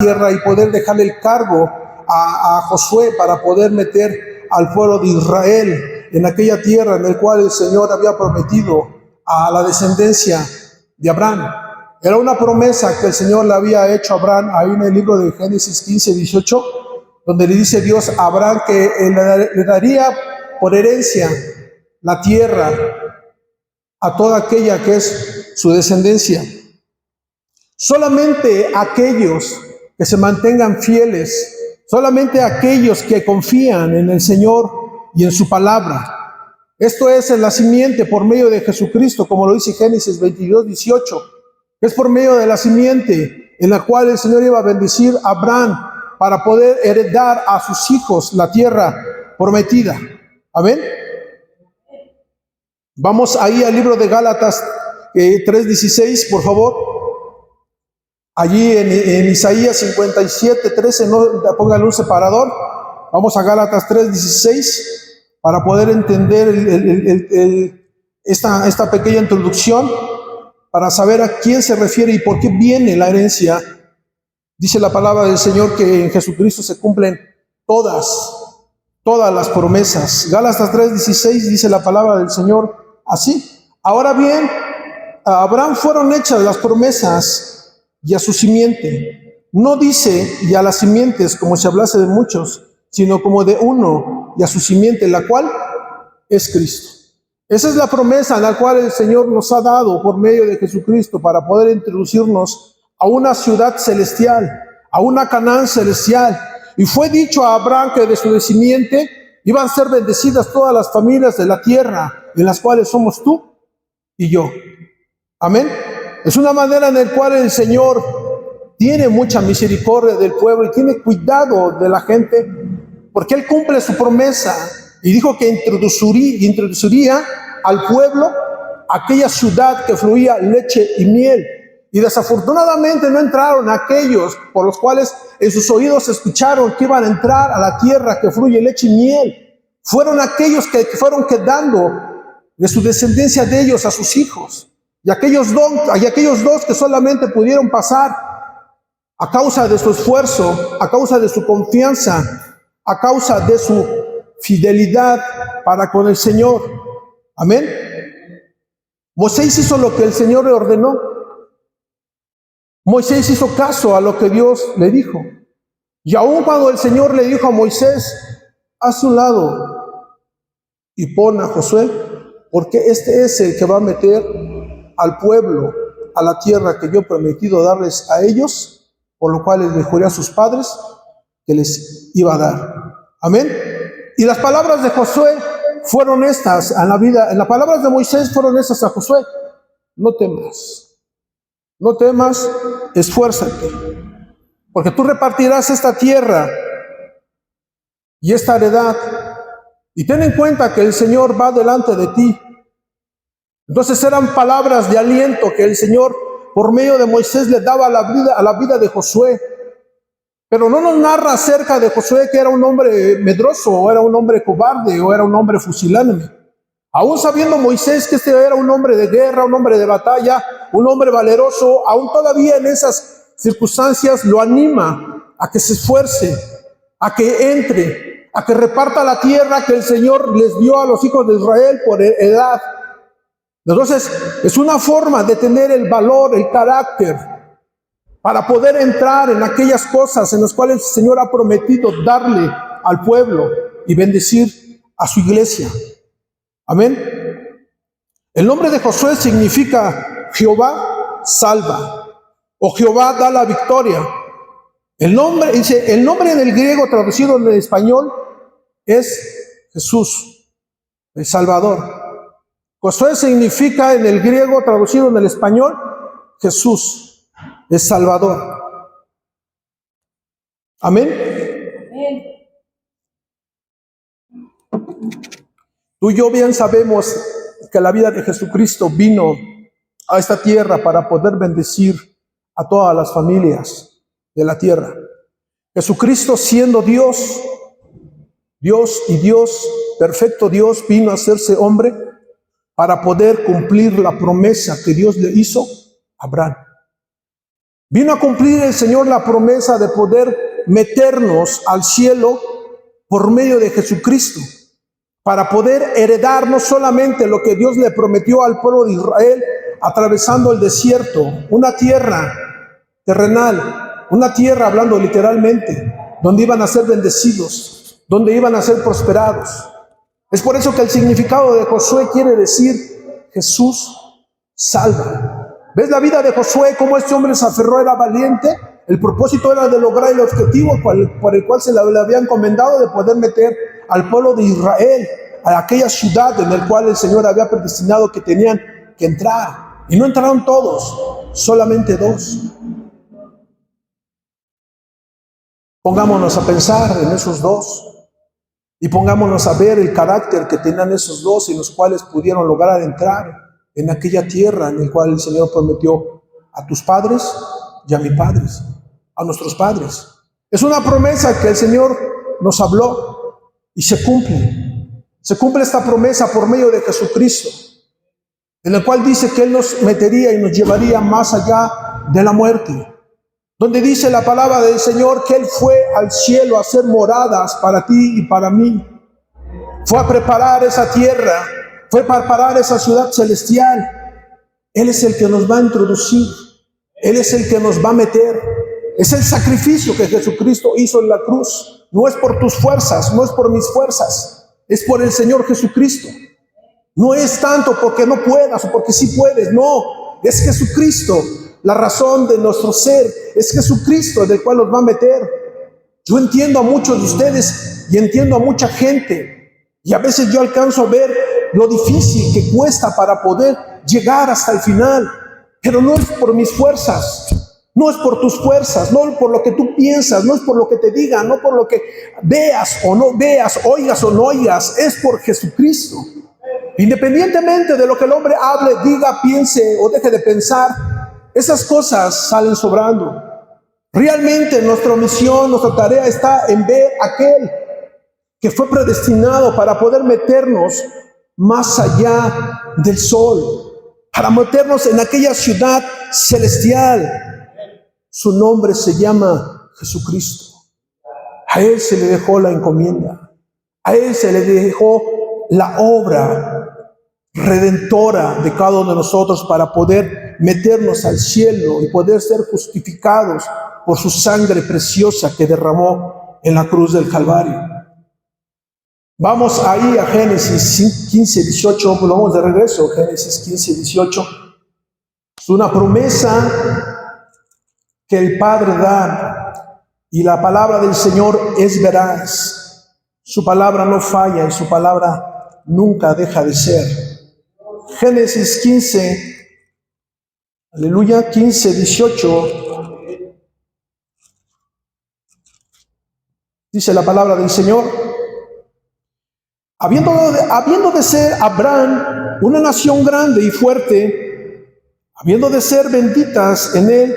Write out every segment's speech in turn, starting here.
tierra y poder dejarle el cargo a Josué para poder meter al pueblo de Israel en aquella tierra en la cual el Señor había prometido a la descendencia de Abraham. Era una promesa que el Señor le había hecho a Abraham ahí en el libro de Génesis 15, 18, donde le dice Dios a Abraham que le daría por herencia la tierra a toda aquella que es su descendencia. Solamente aquellos que se mantengan fieles, solamente aquellos que confían en el Señor y en su palabra. Esto es en la simiente por medio de Jesucristo, como lo dice Génesis 22, 18. Es por medio de la simiente en la cual el Señor iba a bendecir a Abraham para poder heredar a sus hijos la tierra prometida. Amén. Vamos ahí al libro de Gálatas 3:16, por favor. Allí en Isaías 57, 13, no pongan un separador. Vamos a Gálatas 3:16 para poder entender esta pequeña introducción, para saber a quién se refiere y por qué viene la herencia. Dice la palabra del Señor que en Jesucristo se cumplen todas las promesas. Gálatas 3:16 dice la palabra del Señor así. Ahora bien, a Abraham fueron hechas las promesas y a su simiente. No dice y a las simientes como si hablase de muchos, sino como de uno y a su simiente, la cual es Cristo. Esa es la promesa en la cual el Señor nos ha dado por medio de Jesucristo para poder introducirnos a una ciudad celestial, a una Canaán celestial. Y fue dicho a Abraham que de su simiente iban a ser bendecidas todas las familias de la tierra, en las cuales somos tú y yo. Amén. Es una manera en la cual el Señor tiene mucha misericordia del pueblo y tiene cuidado de la gente, porque Él cumple su promesa y dijo que introduciría al pueblo aquella ciudad que fluía leche y miel. Y desafortunadamente no entraron aquellos por los cuales en sus oídos escucharon que iban a entrar a la tierra que fluye leche y miel. Fueron aquellos que fueron quedando de su descendencia de ellos a sus hijos. Y aquellos dos que solamente pudieron pasar a causa de su esfuerzo, a causa de su confianza, a causa de su fidelidad para con el Señor. Amén. Moisés hizo lo que el Señor le ordenó. Moisés hizo caso a lo que Dios le dijo. Y aun cuando el Señor le dijo a Moisés, haz un lado y pon a Josué, porque este es el que va a meter al pueblo a la tierra que yo he prometido darles a ellos, por lo cual les juré a sus padres que les iba a dar. Amén. Y las palabras de Josué fueron estas en las palabras de Moisés fueron estas a Josué: no temas. No temas, esfuérzate, porque tú repartirás esta tierra y esta heredad, y ten en cuenta que el Señor va delante de ti. Entonces eran palabras de aliento que el Señor por medio de Moisés le daba a la vida de Josué. Pero no nos narra acerca de Josué que era un hombre medroso, o era un hombre cobarde, o era un hombre fusilánime. Aún sabiendo Moisés que este era un hombre de guerra, un hombre de batalla, un hombre valeroso, aún todavía en esas circunstancias lo anima a que se esfuerce, a que entre, a que reparta la tierra que el Señor les dio a los hijos de Israel por edad. Entonces, es una forma de tener el valor, el carácter, para poder entrar en aquellas cosas en las cuales el Señor ha prometido darle al pueblo y bendecir a su iglesia. Amén. El nombre de Josué significa Jehová salva, o Jehová da la victoria. El nombre en el griego traducido en el español es Jesús, el Salvador. Josué significa en el griego traducido en el español Jesús, el Salvador. Amén. Tú y yo bien sabemos que la vida de Jesucristo vino a esta tierra para poder bendecir a todas las familias de la tierra. Jesucristo, siendo Dios y Dios, perfecto Dios, vino a hacerse hombre para poder cumplir la promesa que Dios le hizo a Abraham. Vino a cumplir el Señor la promesa de poder meternos al cielo por medio de Jesucristo, para poder heredar no solamente lo que Dios le prometió al pueblo de Israel, atravesando el desierto, una tierra terrenal, una tierra, hablando literalmente, donde iban a ser bendecidos, donde iban a ser prosperados. Es por eso que el significado de Josué quiere decir: Jesús salva. ¿Ves la vida de Josué? Cómo este hombre se aferró, era valiente. El propósito era de lograr el objetivo por el cual se le había encomendado, de poder meter al pueblo de Israel a aquella ciudad en la cual el Señor había predestinado que tenían que entrar. Y no entraron todos, solamente 2. Pongámonos a pensar en esos 2 y pongámonos a ver el carácter que tenían esos 2 en los cuales pudieron lograr entrar en aquella tierra en la cual el Señor prometió a tus padres y a mis padres, a nuestros padres. Es una promesa que el Señor nos habló y se cumple. Se cumple esta promesa por medio de Jesucristo, en el cual dice que Él nos metería y nos llevaría más allá de la muerte. Donde dice la palabra del Señor que Él fue al cielo a hacer moradas para ti y para mí. Fue a preparar esa tierra, fue a preparar esa ciudad celestial. Él es el que nos va a introducir, Él es el que nos va a meter. Es el sacrificio que Jesucristo hizo en la cruz. No es por tus fuerzas, no es por mis fuerzas, es por el Señor Jesucristo. No es tanto porque no puedas o porque sí puedes, no, es Jesucristo. La razón de nuestro ser es Jesucristo, del cual nos va a meter. Yo entiendo a muchos de ustedes y entiendo a mucha gente, y a veces yo alcanzo a ver lo difícil que cuesta para poder llegar hasta el final, pero no es por mis fuerzas, no es por tus fuerzas, no por lo que tú piensas, no es por lo que te digan, no por lo que veas o no veas, oigas o no oigas, es por Jesucristo. Independientemente de lo que el hombre hable, diga, piense o deje de pensar, esas cosas salen sobrando. Realmente nuestra misión, nuestra tarea está en ver aquel que fue predestinado para poder meternos más allá del sol, para meternos en aquella ciudad celestial. Su nombre se llama Jesucristo. A Él se le dejó la encomienda, a Él se le dejó la obra redentora de cada uno de nosotros para poder meternos al cielo y poder ser justificados por su sangre preciosa que derramó en la cruz del Calvario. Vamos ahí a Génesis 15, 18, vamos de regreso, Génesis 15, 18. Es una promesa que el Padre da y la palabra del Señor es veraz. Su palabra no falla y su palabra nunca deja de ser. Génesis 15, aleluya, 15, 18. Dice la palabra del Señor: habiendo de ser Abraham una nación grande y fuerte, habiendo de ser benditas en él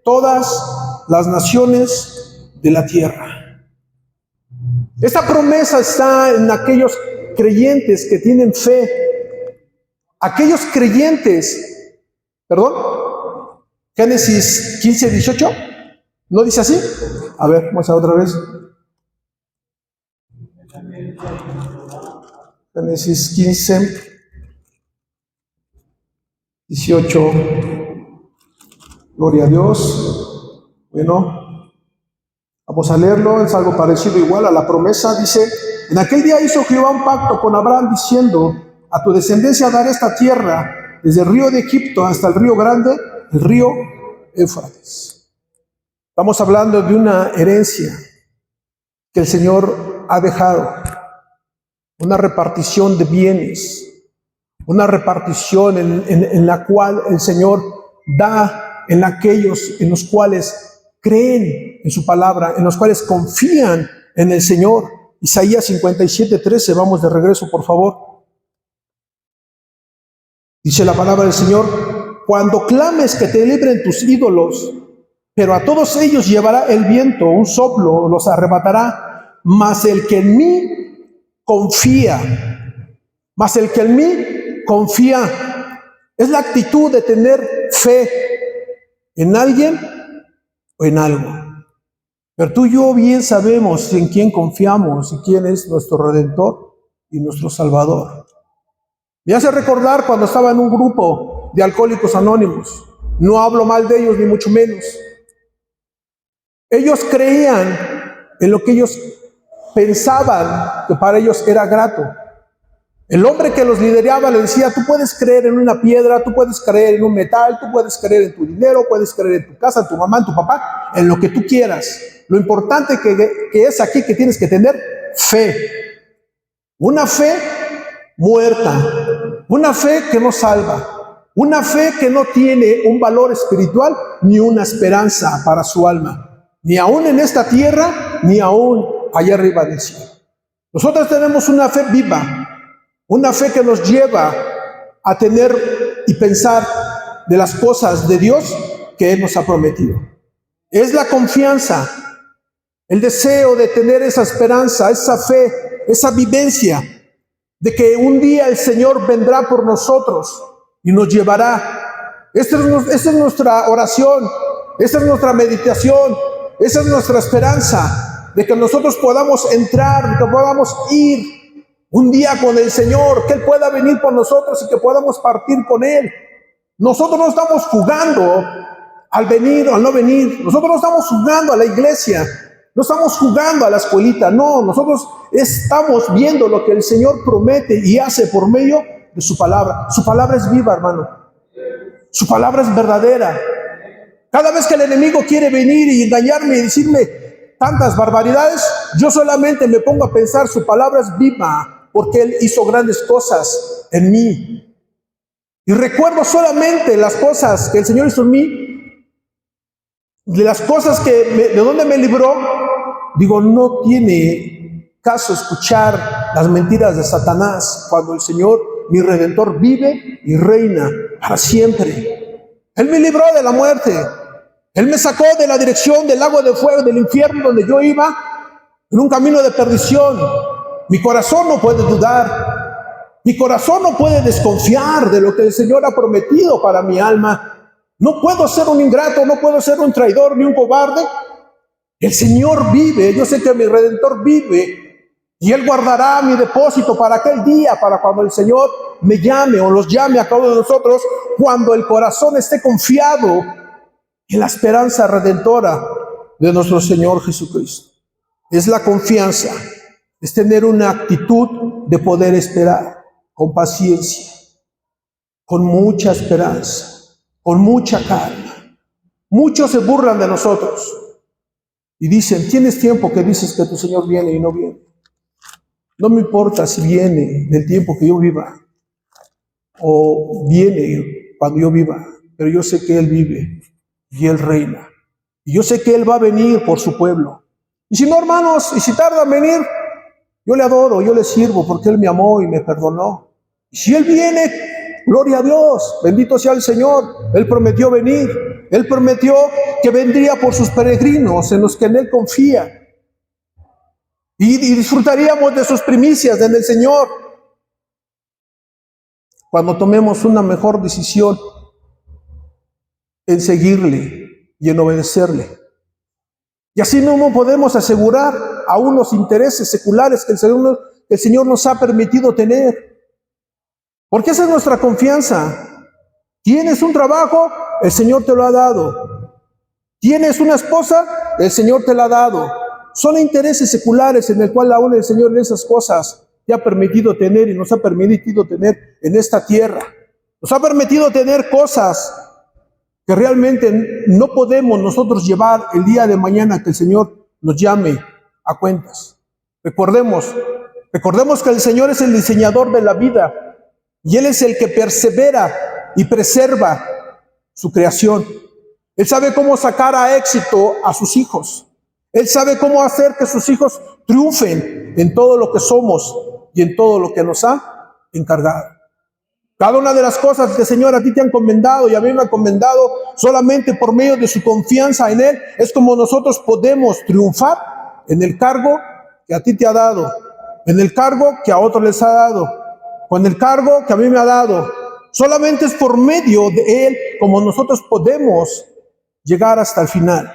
todas las naciones de la tierra. Esta promesa está en aquellos creyentes que tienen fe. Aquellos creyentes, Génesis 15, 18, ¿no dice así? A ver, vamos a otra vez. Génesis 15, 18, gloria a Dios. Bueno, vamos a leerlo, es algo parecido igual a la promesa. Dice: en aquel día hizo Jehová un pacto con Abraham diciendo: a tu descendencia daré esta tierra, desde el río de Egipto hasta el río grande, el río Éufrates. Estamos hablando de una herencia que el Señor ha dejado, una repartición de bienes, una repartición en la cual el Señor da en aquellos en los cuales creen en su palabra, en los cuales confían en el Señor. Isaías 57, 13, vamos de regreso, por favor. Dice la palabra del Señor: cuando clames que te libren tus ídolos, pero a todos ellos llevará el viento, un soplo los arrebatará, mas el que en mí confía, es la actitud de tener fe en alguien o en algo. Pero tú y yo bien sabemos en quién confiamos y quién es nuestro Redentor y nuestro Salvador. Me hace recordar cuando estaba en un grupo de alcohólicos anónimos. No hablo mal de ellos, ni mucho menos. Ellos creían en lo que ellos pensaban que para ellos era grato. El hombre que los lideraba le decía: tú puedes creer en una piedra, tú puedes creer en un metal, tú puedes creer en tu dinero, puedes creer en tu casa, en tu mamá, en tu papá, en lo que tú quieras. Lo importante que es aquí que tienes que tener fe. Una fe muerta, una fe que no salva, una fe que no tiene un valor espiritual ni una esperanza para su alma, ni aún en esta tierra, ni aún allá arriba del cielo. Nosotros tenemos una fe viva, una fe que nos lleva a tener y pensar de las cosas de Dios que Él nos ha prometido. Es la confianza, el deseo de tener esa esperanza, esa fe, esa vivencia de que un día el Señor vendrá por nosotros y nos llevará. Esta es nuestra oración, esta es nuestra meditación, esa es nuestra esperanza, de que nosotros podamos entrar, que podamos ir un día con el Señor, que Él pueda venir por nosotros y que podamos partir con Él. Nosotros no estamos jugando al venir o al no venir. Nosotros no estamos jugando a la iglesia. No estamos jugando a la escuelita. No, nosotros estamos viendo lo que el Señor promete y hace por medio de su palabra. Su palabra es viva, hermano. Su palabra es verdadera. Cada vez que el enemigo quiere venir y engañarme y decirme tantas barbaridades, yo solamente me pongo a pensar: su palabra es viva, porque Él hizo grandes cosas en mí. Y recuerdo solamente las cosas que el Señor hizo en mí, de las cosas de donde me libró. Digo, no tiene caso escuchar las mentiras de Satanás cuando el Señor, mi Redentor, vive y reina para siempre. Él me libró de la muerte. Él me sacó de la dirección del lago de fuego, del infierno donde yo iba, en un camino de perdición. Mi corazón no puede dudar. Mi corazón no puede desconfiar de lo que el Señor ha prometido para mi alma. No puedo ser un ingrato, no puedo ser un traidor ni un cobarde. El Señor vive, yo sé que mi Redentor vive, y Él guardará mi depósito para aquel día, para cuando el Señor me llame o los llame a cada uno de nosotros, cuando el corazón esté confiado en la esperanza redentora de nuestro Señor Jesucristo. Es la confianza, es tener una actitud de poder esperar con paciencia, con mucha esperanza, con mucha calma. Muchos se burlan de nosotros y dicen: tienes tiempo que dices que tu Señor viene y no viene. No me importa si viene del tiempo que yo viva o viene cuando yo viva, pero yo sé que Él vive y Él reina. Y yo sé que Él va a venir por su pueblo. Y si no, hermanos, y si tarda en venir, yo le adoro, yo le sirvo, porque Él me amó y me perdonó. Y si Él viene, gloria a Dios, bendito sea el Señor. Él prometió venir. Él prometió que vendría por sus peregrinos, en los que en Él confía. Y disfrutaríamos de sus primicias en el Señor cuando tomemos una mejor decisión en seguirle y en obedecerle. Y así mismo podemos asegurar aún los intereses seculares que el Señor nos ha permitido tener. Porque esa es nuestra confianza. ¿Tienes un trabajo? El Señor te lo ha dado. ¿Tienes una esposa? El Señor te la ha dado. Son intereses seculares en el cual aún el Señor en esas cosas te ha permitido tener y nos ha permitido tener en esta tierra. Nos ha permitido tener cosas que realmente no podemos nosotros llevar el día de mañana que el Señor nos llame a cuentas. Recordemos que el Señor es el diseñador de la vida y Él es el que persevera y preserva su creación. Él sabe cómo sacar a éxito a sus hijos. Él sabe cómo hacer que sus hijos triunfen en todo lo que somos y en todo lo que nos ha encargado. Cada una de las cosas que el Señor a ti te ha encomendado y a mí me ha encomendado, solamente por medio de su confianza en Él, es como nosotros podemos triunfar en el cargo que a ti te ha dado, en el cargo que a otros les ha dado, con el cargo que a mí me ha dado. Solamente es por medio de Él como nosotros podemos llegar hasta el final.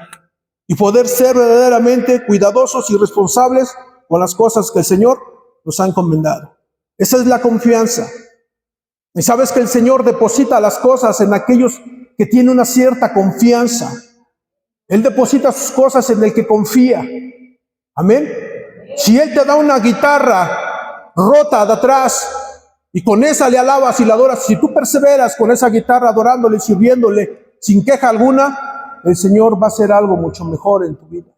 y poder ser verdaderamente cuidadosos y responsables con las cosas que el Señor nos ha encomendado. Esa es la confianza. Y sabes que el Señor deposita las cosas en aquellos que tienen una cierta confianza. Él deposita sus cosas en el que confía. Amén. Si Él te da una guitarra rota de atrás y con esa le alabas y la adoras, si tú perseveras con esa guitarra adorándole y sirviéndole sin queja alguna, el Señor va a hacer algo mucho mejor en tu vida.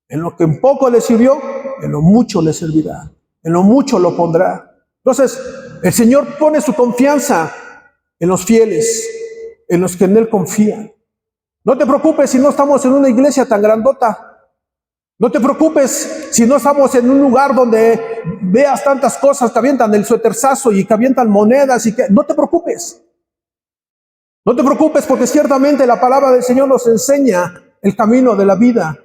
En lo que en poco le sirvió, en lo mucho le servirá. En lo mucho lo pondrá. Entonces, el Señor pone su confianza en los fieles, en los que en Él confían. No te preocupes si no estamos en una iglesia tan grandota. No te preocupes si no estamos en un lugar donde veas tantas cosas que avientan el sueterzazo y que avientan monedas y que... No te preocupes. No te preocupes porque ciertamente la palabra del Señor nos enseña el camino de la vida.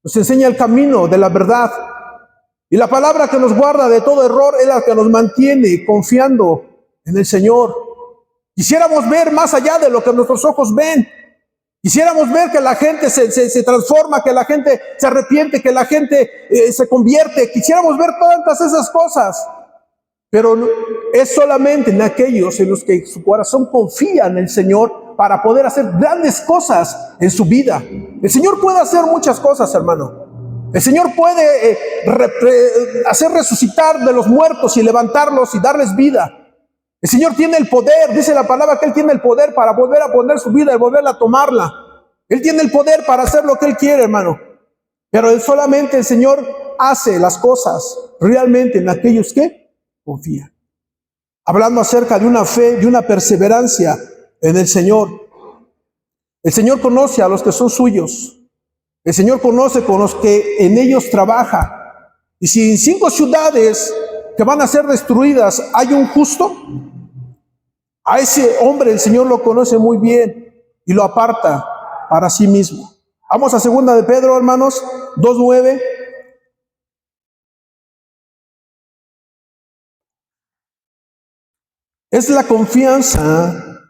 Nos enseña el camino de la verdad. Y la palabra que nos guarda de todo error es la que nos mantiene confiando en el Señor. Quisiéramos ver más allá de lo que nuestros ojos ven. Quisiéramos ver que la gente se transforma, que la gente se arrepiente, que la gente se convierte. Quisiéramos ver todas esas cosas. Pero es solamente en aquellos en los que su corazón confía en el Señor para poder hacer grandes cosas en su vida. El Señor puede hacer muchas cosas, hermano. El Señor puede hacer resucitar de los muertos y levantarlos y darles vida. El Señor tiene el poder, dice la palabra que Él tiene el poder para volver a poner su vida y volverla a tomarla. Él tiene el poder para hacer lo que Él quiere, hermano. Pero solamente el Señor hace las cosas realmente en aquellos que confían. Hablando acerca de una fe y una perseverancia en el Señor. El Señor conoce a los que son suyos. El Señor conoce con los que en ellos trabaja. Y si en 5 ciudades que van a ser destruidas hay un justo, a ese hombre el Señor lo conoce muy bien y lo aparta para sí mismo. Vamos a 2 de Pedro, hermanos, 2:9. Es la confianza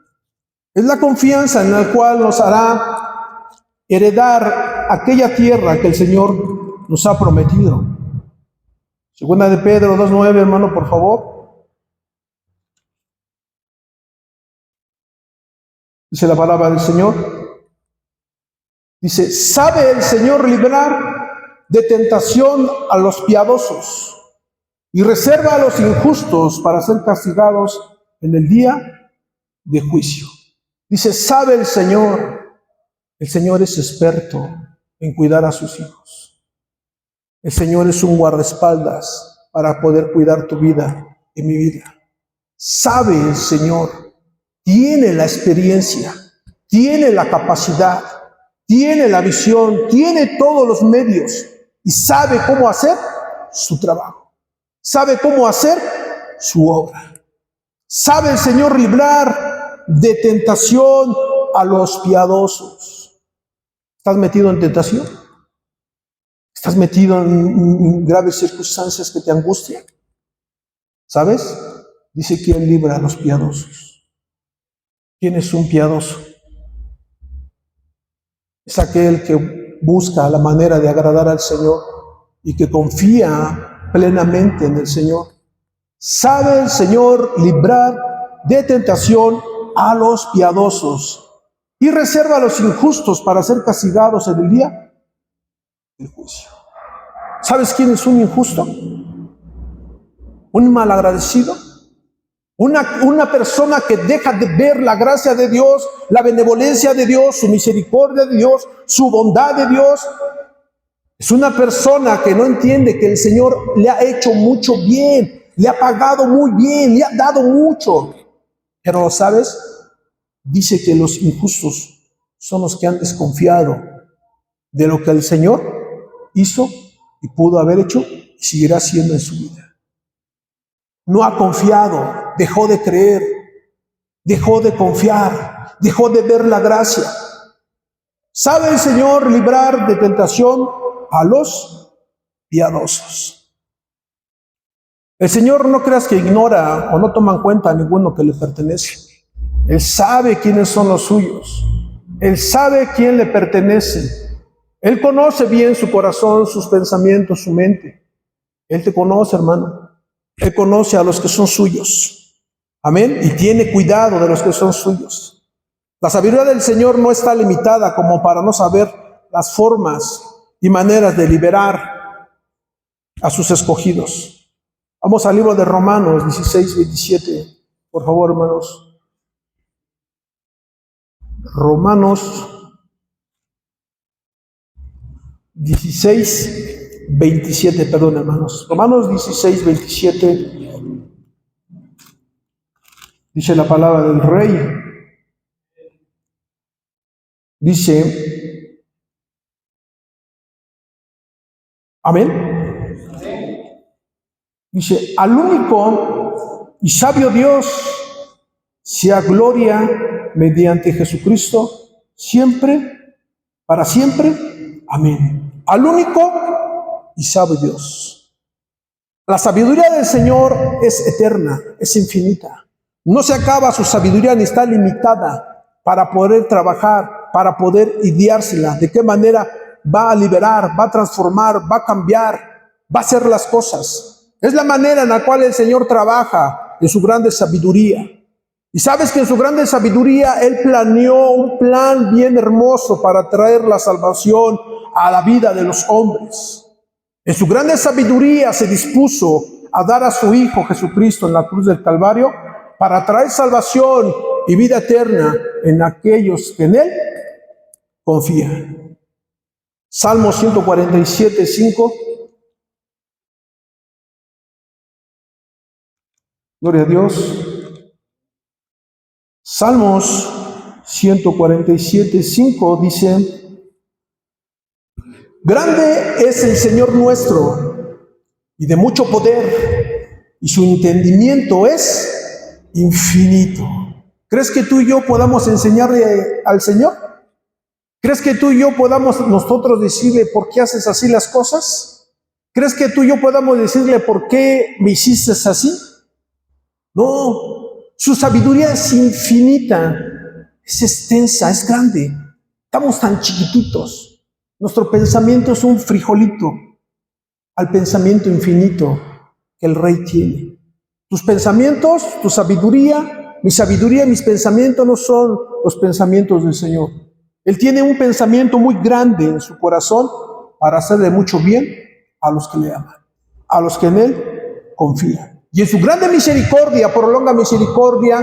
en la cual nos hará heredar aquella tierra que el Señor nos ha prometido. 2 de Pedro 2:9, hermano, por favor. Dice la palabra del Señor. Dice, ¿sabe el Señor librar de tentación a los piadosos y reserva a los injustos para ser castigados en el día de juicio? Dice, ¿sabe el Señor? El Señor es experto en cuidar a sus hijos. El Señor es un guardaespaldas para poder cuidar tu vida y mi vida. Sabe el Señor, tiene la experiencia, tiene la capacidad, tiene la visión, tiene todos los medios y sabe cómo hacer su trabajo. Sabe cómo hacer su obra. Sabe el Señor librar de tentación a los piadosos. ¿Estás metido en tentación? ¿Estás metido en graves circunstancias que te angustian? ¿Sabes? Dice que Él libra a los piadosos. ¿Quién es un piadoso? Es aquel que busca la manera de agradar al Señor y que confía plenamente en el Señor. ¿Sabe el Señor librar de tentación a los piadosos y reserva a los injustos para ser castigados en el día del juicio? ¿Sabes quién es un injusto? Un malagradecido. Una persona que deja de ver la gracia de Dios, la benevolencia de Dios, su misericordia de Dios, su bondad de Dios. Es una persona que no entiende que el Señor le ha hecho mucho bien, le ha pagado muy bien, le ha dado mucho. Pero, ¿sabes? Dice que los injustos son los que han desconfiado de lo que el Señor hizo y pudo haber hecho y seguirá haciendo en su vida. No ha confiado, dejó de creer, dejó de confiar, dejó de ver la gracia. ¿Sabe el Señor librar de tentación a los piadosos? El Señor no creas que ignora o no toma en cuenta a ninguno que le pertenece. Él sabe quiénes son los suyos. Él sabe quién le pertenece. Él conoce bien su corazón, sus pensamientos, su mente. Él te conoce, hermano. Él conoce a los que son suyos. Amén. Y tiene cuidado de los que son suyos. La sabiduría del Señor no está limitada como para no saber las formas y maneras de liberar a sus escogidos. Vamos al libro de Romanos 16, 27. Por favor, hermanos. Romanos 16, 27, perdón, hermanos. Romanos 16, 27. Dice la palabra del Rey. Dice, amén. Dice, al único y sabio Dios sea gloria mediante Jesucristo, siempre, para siempre. Amén. Al único y sabio Dios. La sabiduría del Señor es eterna, es infinita. No se acaba su sabiduría ni está limitada para poder trabajar, para poder ideársela. De qué manera va a liberar, va a transformar, va a cambiar, va a hacer las cosas. Es la manera en la cual el Señor trabaja en su grande sabiduría. Y sabes que en su grande sabiduría Él planeó un plan bien hermoso para traer la salvación a la vida de los hombres. En su grande sabiduría se dispuso a dar a su Hijo Jesucristo en la cruz del Calvario para traer salvación y vida eterna en aquellos que en Él confían. Salmo 147, 5. Gloria a Dios. Salmos 147, 5 dice: grande es el Señor nuestro y de mucho poder, y su entendimiento es infinito. ¿Crees que tú y yo podamos enseñarle al Señor? ¿Crees que tú y yo podamos nosotros decirle por qué haces así las cosas? ¿Crees que tú y yo podamos decirle por qué me hiciste así? No, su sabiduría es infinita, es extensa, es grande. Estamos tan chiquititos. Nuestro pensamiento es un frijolito al pensamiento infinito que el Rey tiene. Tus pensamientos, tu sabiduría, mis pensamientos no son los pensamientos del Señor. Él tiene un pensamiento muy grande en su corazón para hacerle mucho bien a los que le aman, a los que en Él confían. Y en su grande misericordia, prolonga misericordia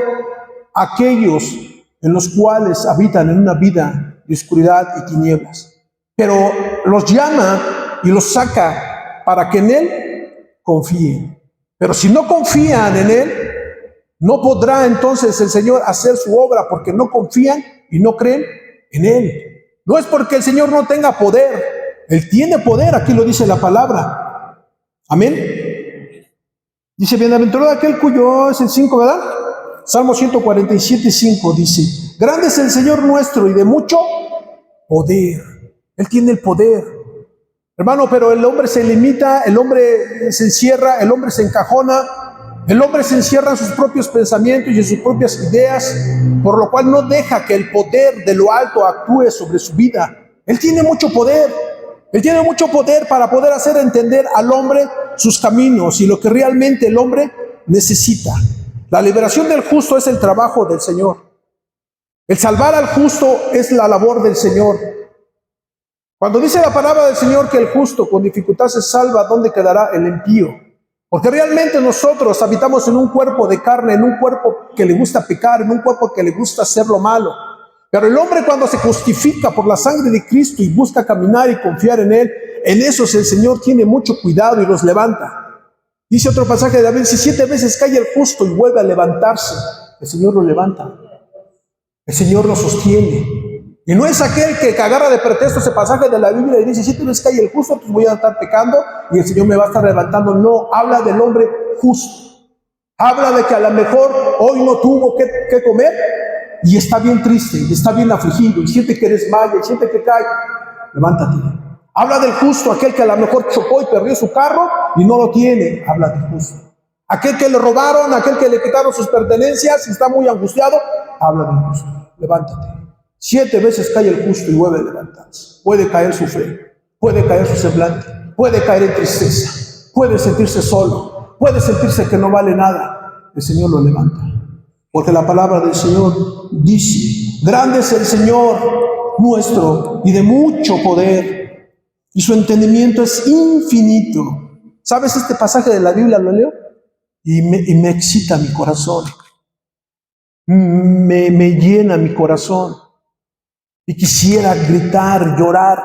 a aquellos en los cuales habitan en una vida de oscuridad y tinieblas. Pero los llama y los saca para que en Él confíen. Pero si no confían en Él, no podrá entonces el Señor hacer su obra, porque no confían y no creen en Él. No es porque el Señor no tenga poder. Él tiene poder, aquí lo dice la palabra. Amén. Dice, bienaventurado aquel cuyo, es el 5, ¿verdad? Salmo 147, 5 dice: grande es el Señor nuestro y de mucho poder. Él tiene el poder. Hermano, pero el hombre se limita, el hombre se encierra, el hombre se encajona, el hombre se encierra en sus propios pensamientos y en sus propias ideas, por lo cual no deja que el poder de lo alto actúe sobre su vida. Él tiene mucho poder. Él tiene mucho poder para poder hacer entender al hombre sus caminos y lo que realmente el hombre necesita. La liberación del justo es el trabajo del Señor. El salvar al justo es la labor del Señor. Cuando dice la palabra del Señor que el justo con dificultad se salva, ¿dónde quedará el impío? Porque realmente nosotros habitamos en un cuerpo de carne, en un cuerpo que le gusta pecar, en un cuerpo que le gusta hacer lo malo. Pero el hombre, cuando se justifica por la sangre de Cristo y busca caminar y confiar en Él, en esos el Señor tiene mucho cuidado y los levanta. Dice otro pasaje de David: si 7 veces cae el justo y vuelve a levantarse, el Señor lo levanta. El Señor lo sostiene. Y no es aquel que agarra de pretexto ese pasaje de la Biblia y dice: si 7 veces cae el justo, pues voy a estar pecando y el Señor me va a estar levantando. No, habla del hombre justo. Habla de que a lo mejor hoy no tuvo que comer y está bien triste, y está bien afligido, y siente que desmaya, y siente que cae. Levántate. Habla del justo, aquel que a lo mejor chocó y perdió su carro y no lo tiene. Habla del justo. Aquel que le robaron, aquel que le quitaron sus pertenencias y está muy angustiado. Habla del justo. Levántate. 7 veces cae el justo y vuelve a levantarse. Puede caer su fe, puede caer su semblante, puede caer en tristeza, puede sentirse solo, puede sentirse que no vale nada. El Señor lo levanta. Porque la palabra del Señor dice, grande es el Señor nuestro y de mucho poder, y su entendimiento es infinito. ¿Sabes? Este pasaje de la Biblia lo leo y me excita mi corazón, me llena mi corazón, y quisiera gritar, llorar.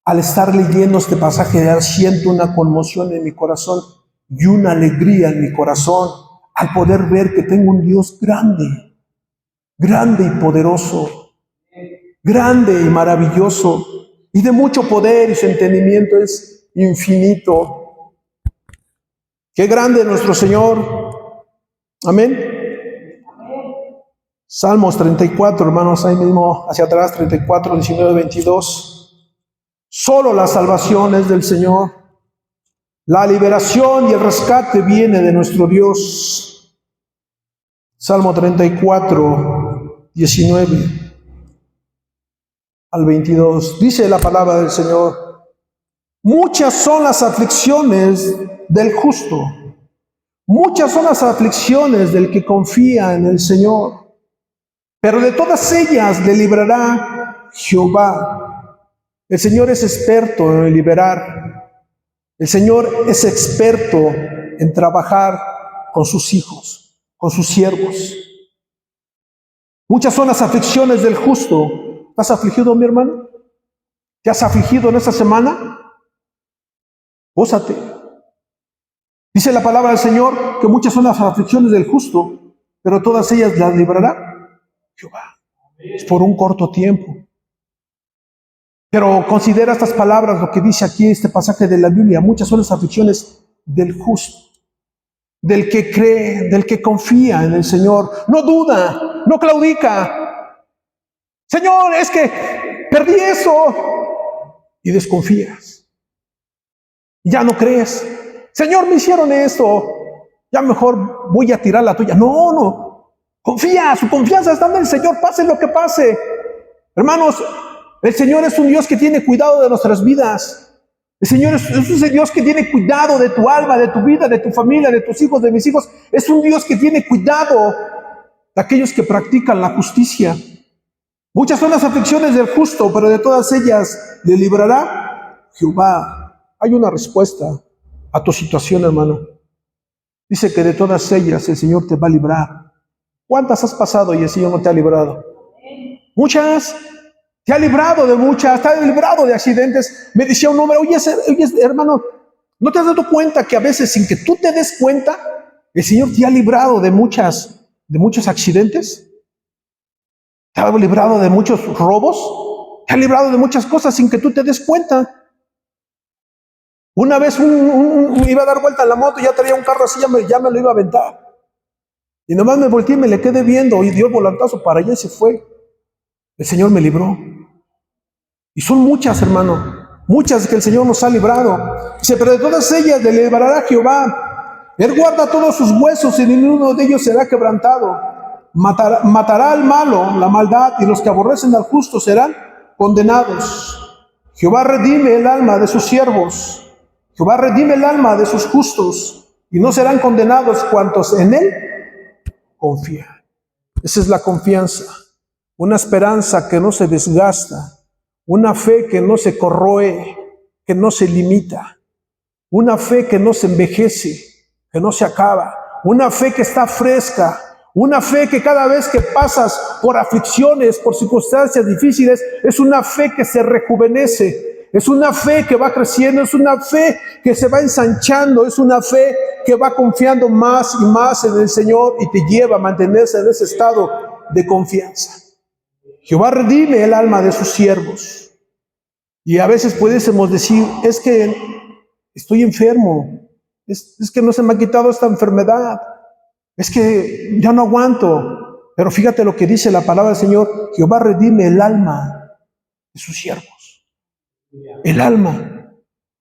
Al estar leyendo este pasaje, siento una conmoción en mi corazón y una alegría en mi corazón al poder ver que tengo un Dios grande, grande y poderoso, grande y maravilloso, y de mucho poder, y su entendimiento es infinito. Qué grande nuestro Señor. Amén. Salmos 34, hermanos, ahí mismo hacia atrás, 34, 19, 22. Solo la salvación es del Señor. La liberación y el rescate viene de nuestro Dios. Salmo 34, 19 al 22. Dice la palabra del Señor: muchas son las aflicciones del justo, muchas son las aflicciones del que confía en el Señor, pero de todas ellas le librará Jehová. El Señor es experto en liberar. El Señor es experto en trabajar con sus hijos, con sus siervos. Muchas son las aflicciones del justo. ¿Estás afligido, mi hermano? ¿Te has afligido en esta semana? Gózate. Dice la palabra del Señor que muchas son las aflicciones del justo, pero todas ellas las librará Jehová. Es por un corto tiempo. Pero considera estas palabras, lo que dice aquí este pasaje de la Biblia. Muchas son las aflicciones del justo, del que cree, del que confía en el Señor. No duda, no claudica. Señor, es que perdí eso. Y desconfías. Ya no crees. Señor, me hicieron esto. Ya mejor voy a tirar la tuya. No, no. Confía, su confianza está en el Señor, pase lo que pase. Hermanos, el Señor es un Dios que tiene cuidado de nuestras vidas. El Señor es un Dios que tiene cuidado de tu alma, de tu vida, de tu familia, de tus hijos, de mis hijos. Es un Dios que tiene cuidado de aquellos que practican la justicia. Muchas son las aflicciones del justo, pero de todas ellas le librará Jehová. Hay una respuesta a tu situación, hermano. Dice que de todas ellas el Señor te va a librar. ¿Cuántas has pasado y el Señor no te ha librado? Muchas. Te ha librado de muchas, te ha librado de accidentes. Me decía un hombre, oye, hermano, ¿no te has dado cuenta que a veces sin que tú te des cuenta, el Señor te ha librado de muchos accidentes? ¿Te ha librado de muchos robos? ¿Te ha librado de muchas cosas sin que tú te des cuenta? Una vez iba a dar vuelta en la moto, ya traía un carro así, ya me lo iba a aventar. Y nomás me volteé y me le quedé viendo y dio el volantazo para allá y se fue. El Señor me libró. Y son muchas, hermano, muchas que el Señor nos ha librado. Dice, pero de todas ellas le librará Jehová. Él guarda todos sus huesos y ninguno de ellos será quebrantado. Matará al malo, la maldad, y los que aborrecen al justo serán condenados. Jehová redime el alma de sus siervos. Jehová redime el alma de sus justos, y no serán condenados cuantos en él confían. Esa es la confianza. Una esperanza que no se desgasta. Una fe que no se corroe, que no se limita. Una fe que no se envejece, que no se acaba. Una fe que está fresca. Una fe que cada vez que pasas por aflicciones, por circunstancias difíciles, es una fe que se rejuvenece. Es una fe que va creciendo, es una fe que se va ensanchando, es una fe que va confiando más y más en el Señor y te lleva a mantenerse en ese estado de confianza. Jehová redime el alma de sus siervos. Y a veces pudiésemos decir, es que estoy enfermo, es que no se me ha quitado esta enfermedad, es que ya no aguanto. Pero fíjate lo que dice la palabra del Señor: Jehová redime el alma de sus siervos. El alma.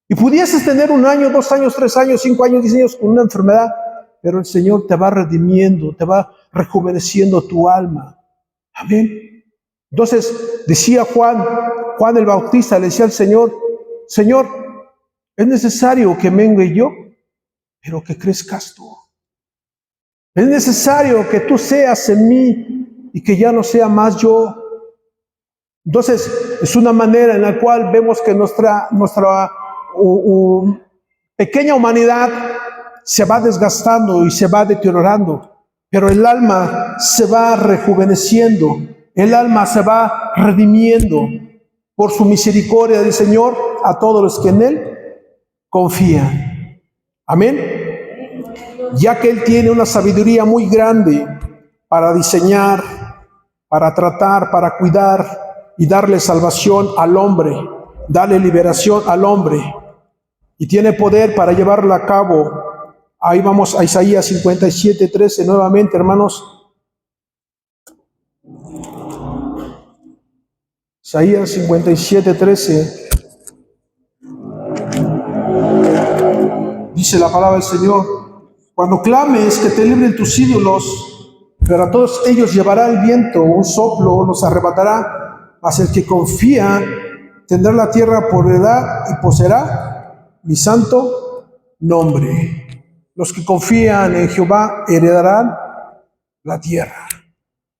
Y pudieses tener 1 año, 2 años, 3 años, 5 años, 10 años con una enfermedad, pero el Señor te va redimiendo, te va rejuveneciendo tu alma. Amén. Entonces decía Juan el Bautista, le decía al Señor, Señor, es necesario que mengue yo, pero que crezcas tú. Es necesario que tú seas en mí y que ya no sea más yo. Entonces, es una manera en la cual vemos que nuestra pequeña humanidad se va desgastando y se va deteriorando, pero el alma se va rejuveneciendo, el alma se va redimiendo por su misericordia del Señor a todos los que en Él confían. Amén. Ya que Él tiene una sabiduría muy grande para diseñar, para tratar, para cuidar y darle salvación al hombre, darle liberación al hombre, y tiene poder para llevarla a cabo. Ahí vamos a Isaías 57:13 nuevamente, hermanos. Isaías 57:13. Dice la palabra del Señor: cuando clames, que te libren tus ídolos, pero a todos ellos llevará el viento, un soplo los arrebatará, mas el que confía tendrá la tierra por heredad y poseerá mi santo nombre. Los que confían en Jehová heredarán la tierra.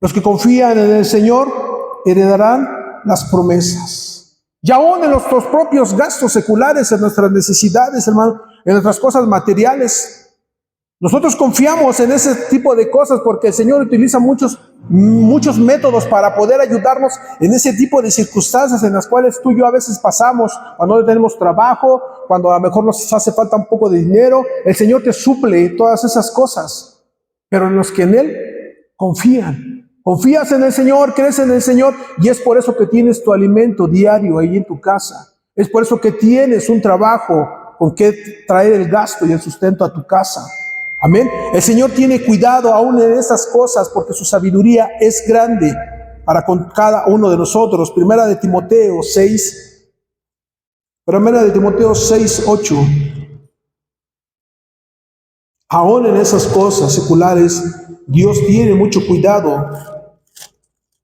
Los que confían en el Señor heredarán las promesas. Y aún en nuestros propios gastos seculares, en nuestras necesidades, hermano, en nuestras cosas materiales, nosotros confiamos en ese tipo de cosas porque el Señor utiliza muchos métodos para poder ayudarnos en ese tipo de circunstancias en las cuales tú y yo a veces pasamos, cuando no tenemos trabajo, cuando a lo mejor nos hace falta un poco de dinero. El Señor te suple todas esas cosas, pero en los que en Él confían. Confías en el Señor, crees en el Señor, y es por eso que tienes tu alimento diario ahí en tu casa. Es por eso que tienes un trabajo con que traer el gasto y el sustento a tu casa. Amén. El Señor tiene cuidado aún en esas cosas porque su sabiduría es grande para con cada uno de nosotros. Primera de Timoteo 6:8. Aún en esas cosas seculares, Dios tiene mucho cuidado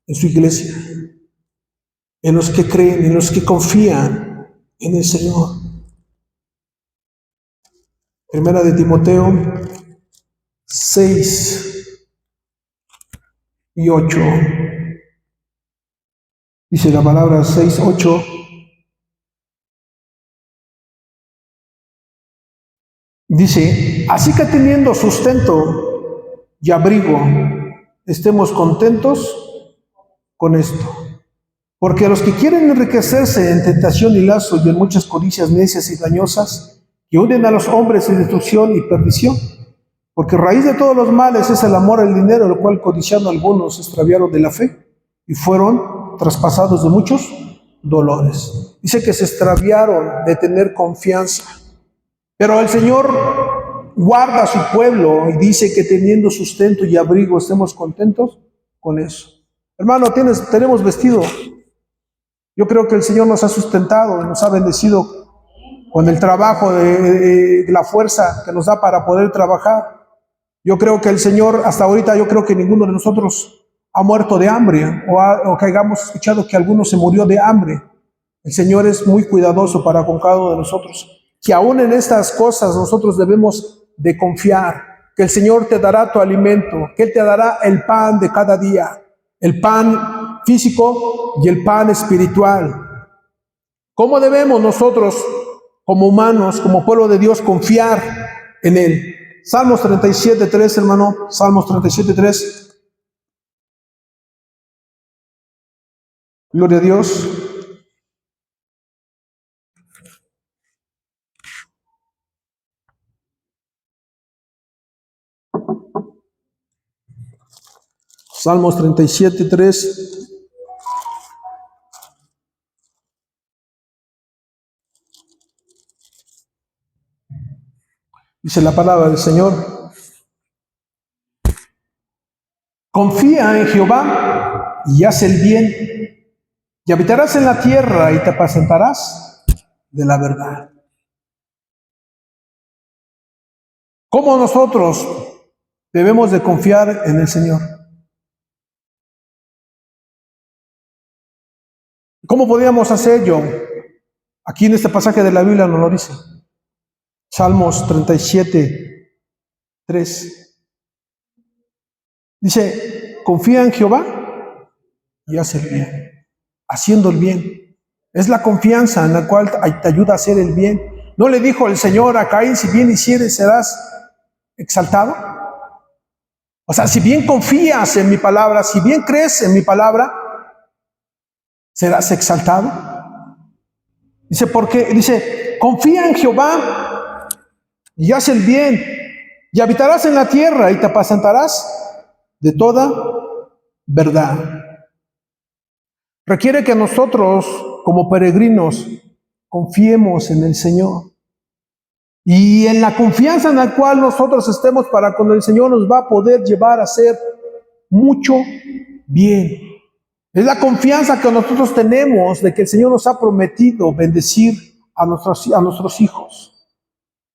en su iglesia, en los que creen, en los que confían en el Señor. Primera de Timoteo 6:8. Dice la palabra 6:8. Dice: así que teniendo sustento y abrigo, estemos contentos con esto. Porque a los que quieren enriquecerse en tentación y lazo y en muchas codicias necias y dañosas, que hunden a los hombres en destrucción y perdición. Porque raíz de todos los males es el amor al dinero, el cual codiciando algunos se extraviaron de la fe y fueron traspasados de muchos dolores. Dice que se extraviaron de tener confianza. Pero el Señor guarda a su pueblo y dice que teniendo sustento y abrigo estemos contentos con eso. Hermano, tenemos vestido. Yo creo que el Señor nos ha sustentado, nos ha bendecido con el trabajo de la fuerza que nos da para poder trabajar. Yo creo que el Señor, hasta ahorita, yo creo que ninguno de nosotros ha muerto de hambre o que hayamos escuchado que alguno se murió de hambre. El Señor es muy cuidadoso para con cada uno de nosotros. Que aún en estas cosas nosotros debemos de confiar, que el Señor te dará tu alimento, que Él te dará el pan de cada día, el pan físico y el pan espiritual. ¿Cómo debemos nosotros, como humanos, como pueblo de Dios, confiar en Él? Salmos 37:3, hermano, Salmos 37:3. Gloria a Dios. Salmos 37:3. Dice la palabra del Señor: confía en Jehová y haz el bien, y habitarás en la tierra y te apacentarás de la verdad. ¿Cómo nosotros debemos de confiar en el Señor? ¿Cómo podríamos hacer, John? Aquí en este pasaje de la Biblia nos lo dice. Salmos 37, 3. Dice, confía en Jehová y haz el bien. Haciendo el bien. Es la confianza en la cual te ayuda a hacer el bien. ¿No le dijo el Señor a Caín, si bien hicieres serás exaltado? O sea, si bien confías en mi palabra, si bien crees en mi palabra, serás exaltado. Dice, confía en Jehová y haz el bien, y habitarás en la tierra y te apacentarás de toda verdad. Requiere que nosotros, como peregrinos, confiemos en el Señor. Y en la confianza en la cual nosotros estemos para con el Señor nos va a poder llevar a hacer mucho bien. Es la confianza que nosotros tenemos de que el Señor nos ha prometido bendecir a nuestros hijos.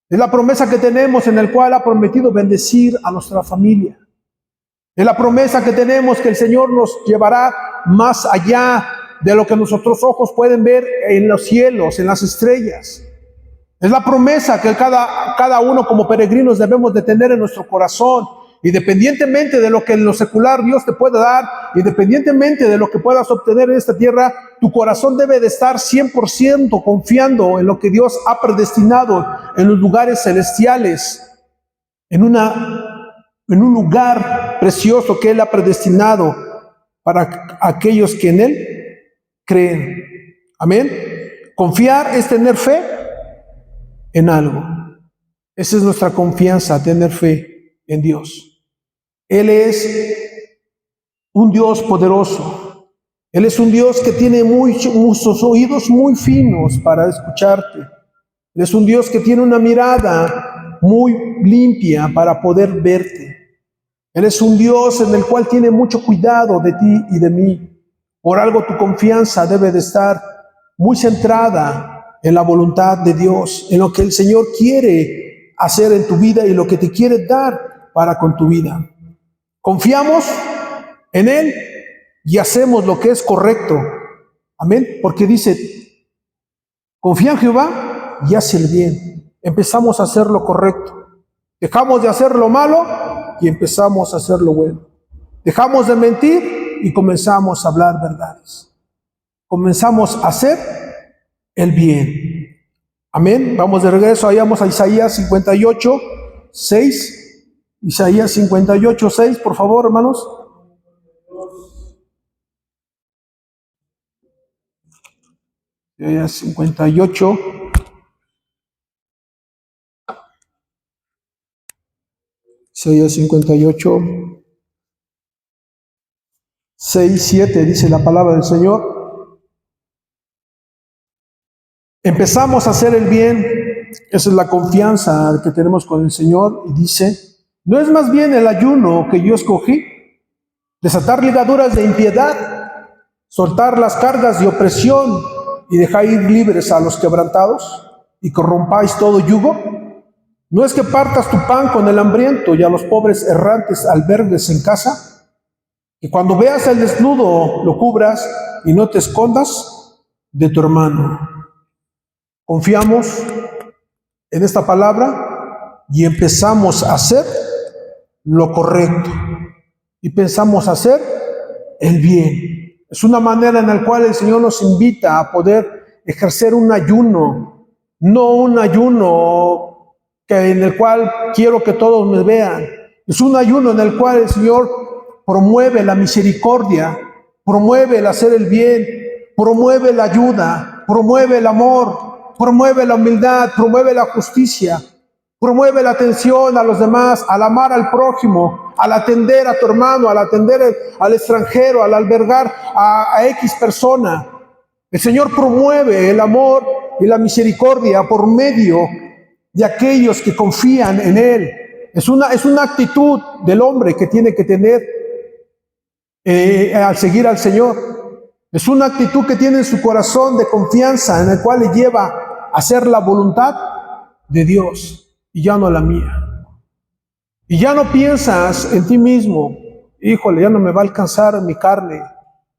Es la promesa que tenemos en el cual ha prometido bendecir a nuestra familia. Es la promesa que tenemos que el Señor nos llevará más allá de lo que nuestros ojos pueden ver en los cielos, en las estrellas. Es la promesa que cada uno como peregrinos debemos de tener en nuestro corazón. Independientemente de lo que en lo secular Dios te pueda dar, independientemente de lo que puedas obtener en esta tierra, tu corazón debe de estar 100% confiando en lo que Dios ha predestinado en los lugares celestiales, en un lugar precioso que Él ha predestinado para aquellos que en Él creen. Amén. Confiar es tener fe en algo. Esa es nuestra confianza, tener fe en Dios. Él es un Dios poderoso. Él es un Dios que tiene muchos oídos muy finos para escucharte. Él es un Dios que tiene una mirada muy limpia para poder verte. Él es un Dios en el cual tiene mucho cuidado de ti y de mí. Por algo tu confianza debe de estar muy centrada en la voluntad de Dios, en lo que el Señor quiere hacer en tu vida y lo que te quiere dar para con tu vida. Confiamos en Él y hacemos lo que es correcto. Amén. Porque dice, confía en Jehová y haz el bien. Empezamos a hacer lo correcto. Dejamos de hacer lo malo y empezamos a hacer lo bueno. Dejamos de mentir y comenzamos a hablar verdades. Comenzamos a hacer el bien. Amén. Vamos de regreso, vamos a Isaías 58, 6. Isaías 58, 6, por favor, hermanos. Isaías 58. Isaías 58, 6, 7, dice la palabra del Señor. Empezamos a hacer el bien. Esa es la confianza que tenemos con el Señor. Y dice, ¿no es más bien el ayuno que yo escogí? Desatar ligaduras de impiedad, soltar las cargas de opresión y dejar ir libres a los quebrantados y corrompáis todo yugo. ¿No es que partas tu pan con el hambriento y a los pobres errantes albergues en casa? Y cuando veas al desnudo lo cubras y no te escondas de tu hermano. Confiamos en esta palabra y empezamos a hacer lo correcto y pensamos hacer el bien. Es una manera en la cual el Señor nos invita a poder ejercer un ayuno, no un ayuno en el cual quiero que todos me vean. Es un ayuno en el cual el Señor promueve la misericordia, promueve el hacer el bien, promueve la ayuda, promueve el amor, promueve la humildad, promueve la justicia, promueve la atención a los demás, al amar al prójimo, al atender a tu hermano, al atender al extranjero, al albergar a X persona. El Señor promueve el amor y la misericordia por medio de aquellos que confían en Él. Es una actitud del hombre que tiene que tener al seguir al Señor. Es una actitud que tiene en su corazón de confianza, en el cual le lleva a hacer la voluntad de Dios y ya no la mía. Y ya no piensas en ti mismo, híjole, ya no me va a alcanzar mi carne,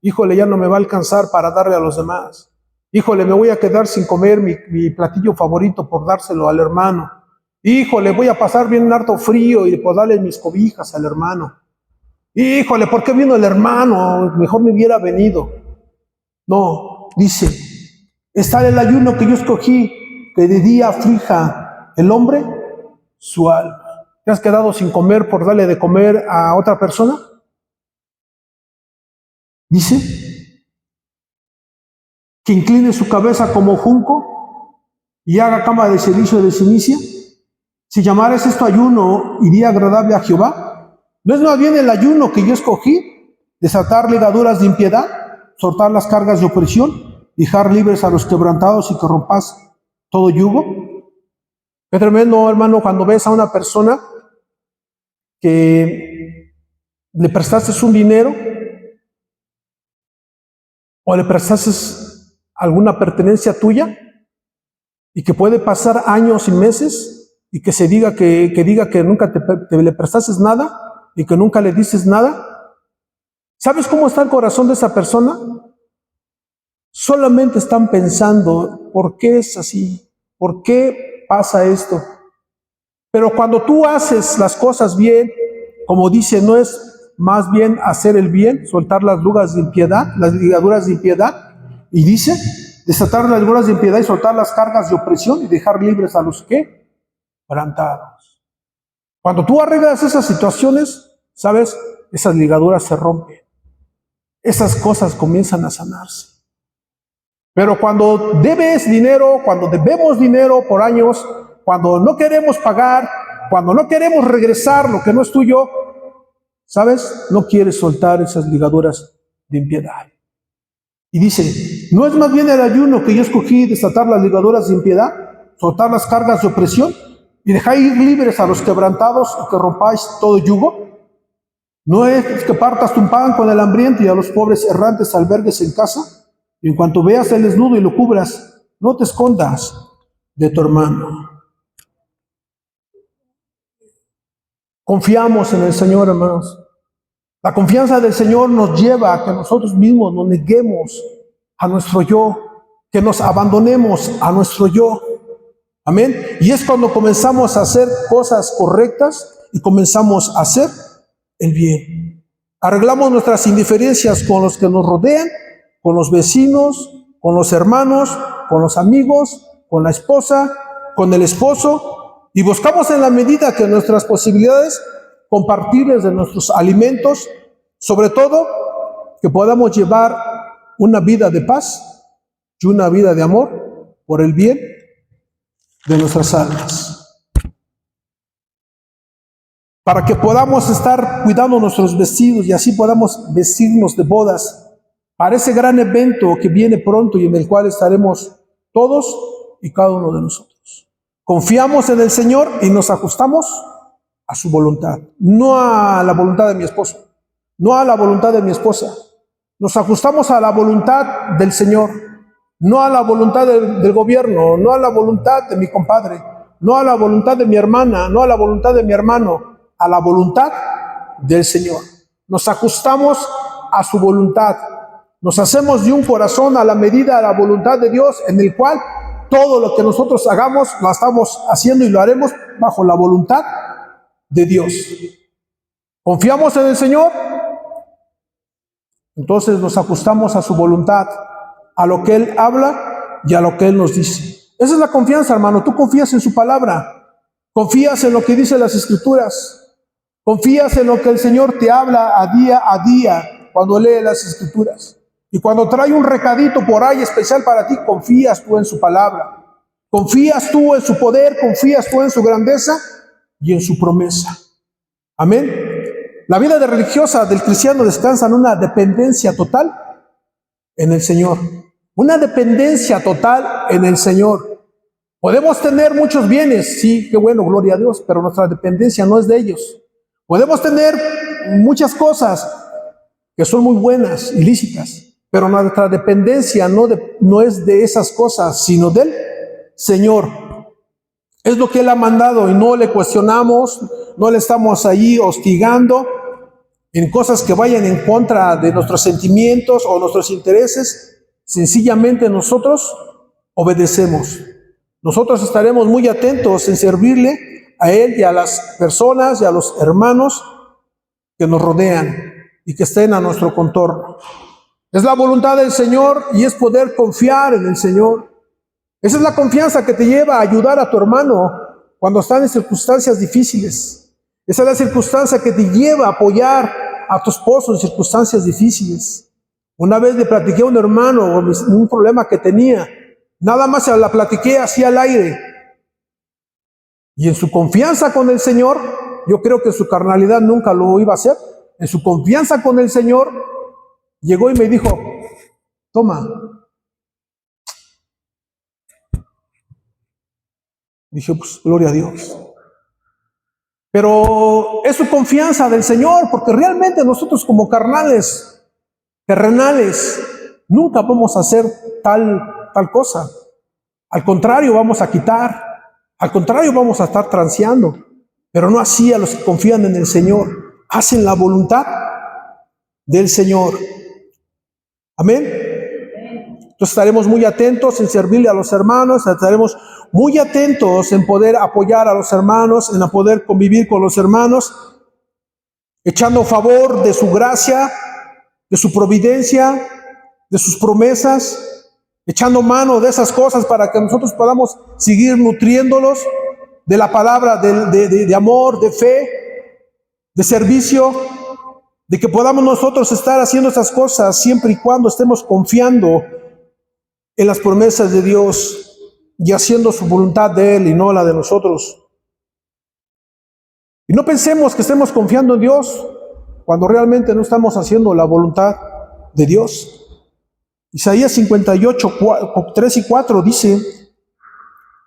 híjole, ya no me va a alcanzar para darle a los demás. Híjole, me voy a quedar sin comer mi platillo favorito por dárselo al hermano. Híjole, voy a pasar bien un harto frío y por darle mis cobijas al hermano. Híjole, ¿por qué vino el hermano? Mejor me hubiera venido. No, dice, está el ayuno que yo escogí, que de día aflija el hombre su alma. ¿Te has quedado sin comer por darle de comer a otra persona? Dice, que incline su cabeza como junco y haga cama de servicio de cenicia. Si llamares esto ayuno y día agradable a Jehová, ¿no es más bien el ayuno que yo escogí? Desatar ligaduras de impiedad, soltar las cargas de opresión, dejar libres a los quebrantados y que rompas todo yugo. Qué tremendo, hermano, cuando ves a una persona que le prestaste un dinero o le prestaste alguna pertenencia tuya y que puede pasar años y meses y que se diga que nunca te le prestaste nada y que nunca le dices nada. ¿Sabes cómo está el corazón de esa persona? Solamente están pensando, ¿por qué es así? ¿Por qué pasa esto? Pero cuando tú haces las cosas bien, como dice, no es más bien hacer el bien, soltar las ligaduras de impiedad, y dice, desatar las ligaduras de impiedad y soltar las cargas de opresión y dejar libres a los que quebrantados. Cuando tú arreglas esas situaciones, ¿sabes? Esas ligaduras se rompen. Esas cosas comienzan a sanarse. Pero cuando debes dinero, cuando debemos dinero por años, cuando no queremos pagar, cuando no queremos regresar lo que no es tuyo, ¿sabes? No quieres soltar esas ligaduras de impiedad. Y dice, ¿no es más bien el ayuno que yo escogí desatar las ligaduras de impiedad, soltar las cargas de opresión y dejar ir libres a los quebrantados y que rompáis todo yugo? ¿No es que partas tu pan con el hambriento y a los pobres errantes albergues en casa? Y en cuanto veas el desnudo y lo cubras, no te escondas de tu hermano. Confiamos en el Señor, hermanos. La confianza del Señor nos lleva a que nosotros mismos nos neguemos a nuestro yo, que nos abandonemos a nuestro yo. Amén. Y es cuando comenzamos a hacer cosas correctas y comenzamos a hacer el bien. Arreglamos nuestras indiferencias con los que nos rodean, con los vecinos, con los hermanos, con los amigos, con la esposa, con el esposo, y buscamos en la medida que nuestras posibilidades compartirles de nuestros alimentos, sobre todo que podamos llevar una vida de paz y una vida de amor por el bien de nuestras almas. Para que podamos estar cuidando nuestros vestidos y así podamos vestirnos de bodas para ese gran evento que viene pronto y en el cual estaremos todos y cada uno de nosotros. Confiamos en el Señor y nos ajustamos a su voluntad, no a la voluntad de mi esposo, no a la voluntad de mi esposa. Nos ajustamos a la voluntad del Señor, no a la voluntad del gobierno, no a la voluntad de mi compadre, no a la voluntad de mi hermana, no a la voluntad de mi hermano, a la voluntad del Señor. Nos ajustamos a su voluntad. Nos hacemos de un corazón a la medida de la voluntad de Dios, en el cual todo lo que nosotros hagamos lo estamos haciendo y lo haremos bajo la voluntad de Dios. Confiamos en el Señor, entonces nos ajustamos a su voluntad, a lo que Él habla y a lo que Él nos dice. Esa es la confianza, hermano. Tú confías en su palabra, confías en lo que dicen las Escrituras, confías en lo que el Señor te habla a día cuando lee las Escrituras. Y cuando trae un recadito por ahí especial para ti, confías tú en su palabra, confías tú en su poder, confías tú en su grandeza y en su promesa. Amén. La vida religiosa del cristiano descansa en una dependencia total en el Señor. Una dependencia total en el Señor. Podemos tener muchos bienes, sí, qué bueno, gloria a Dios, pero nuestra dependencia no es de ellos. Podemos tener muchas que son muy buenas y lícitas, pero nuestra dependencia no es de esas cosas, sino del Señor. Es lo que Él ha mandado y no le cuestionamos, no le estamos ahí hostigando. en cosas que vayan en contra de nuestros sentimientos o nuestros intereses, sencillamente nosotros obedecemos. Nosotros estaremos muy atentos en servirle a Él y a las personas y a los hermanos que nos rodean y que estén a nuestro contorno. Es la voluntad del Señor y es poder confiar en el Señor. Esa es la confianza que te lleva a ayudar a tu hermano cuando están en circunstancias difíciles. Esa es la circunstancia que te lleva a apoyar a tu esposo en circunstancias difíciles. Una vez le platiqué a un hermano un problema que tenía. Nada más se la platiqué así al aire. Y en su confianza con el Señor, yo creo que en su carnalidad nunca lo iba a hacer. En su confianza con el Señor, llegó y me dijo, toma. Dije, pues, gloria a Dios. Pero es su confianza del Señor, porque realmente nosotros como carnales, terrenales, nunca vamos a hacer tal cosa. Al contrario, vamos a quitar. Al contrario, vamos a estar transeando. Pero no así a los que confían en el Señor. Hacen la voluntad del Señor. Amén. Entonces estaremos muy atentos en servirle a los hermanos, estaremos muy atentos en poder apoyar a los hermanos, en poder convivir con los hermanos, echando favor de su gracia, de su providencia, de sus promesas, echando mano de esas cosas para que nosotros podamos seguir nutriéndolos de la palabra de amor, de fe, de servicio, de que podamos nosotros estar haciendo esas cosas siempre y cuando estemos confiando en las promesas de Dios y haciendo su voluntad de Él y no la de nosotros. Y no pensemos que estemos confiando en Dios cuando realmente no estamos haciendo la voluntad de Dios. Isaías 58, 3 y 4 dice,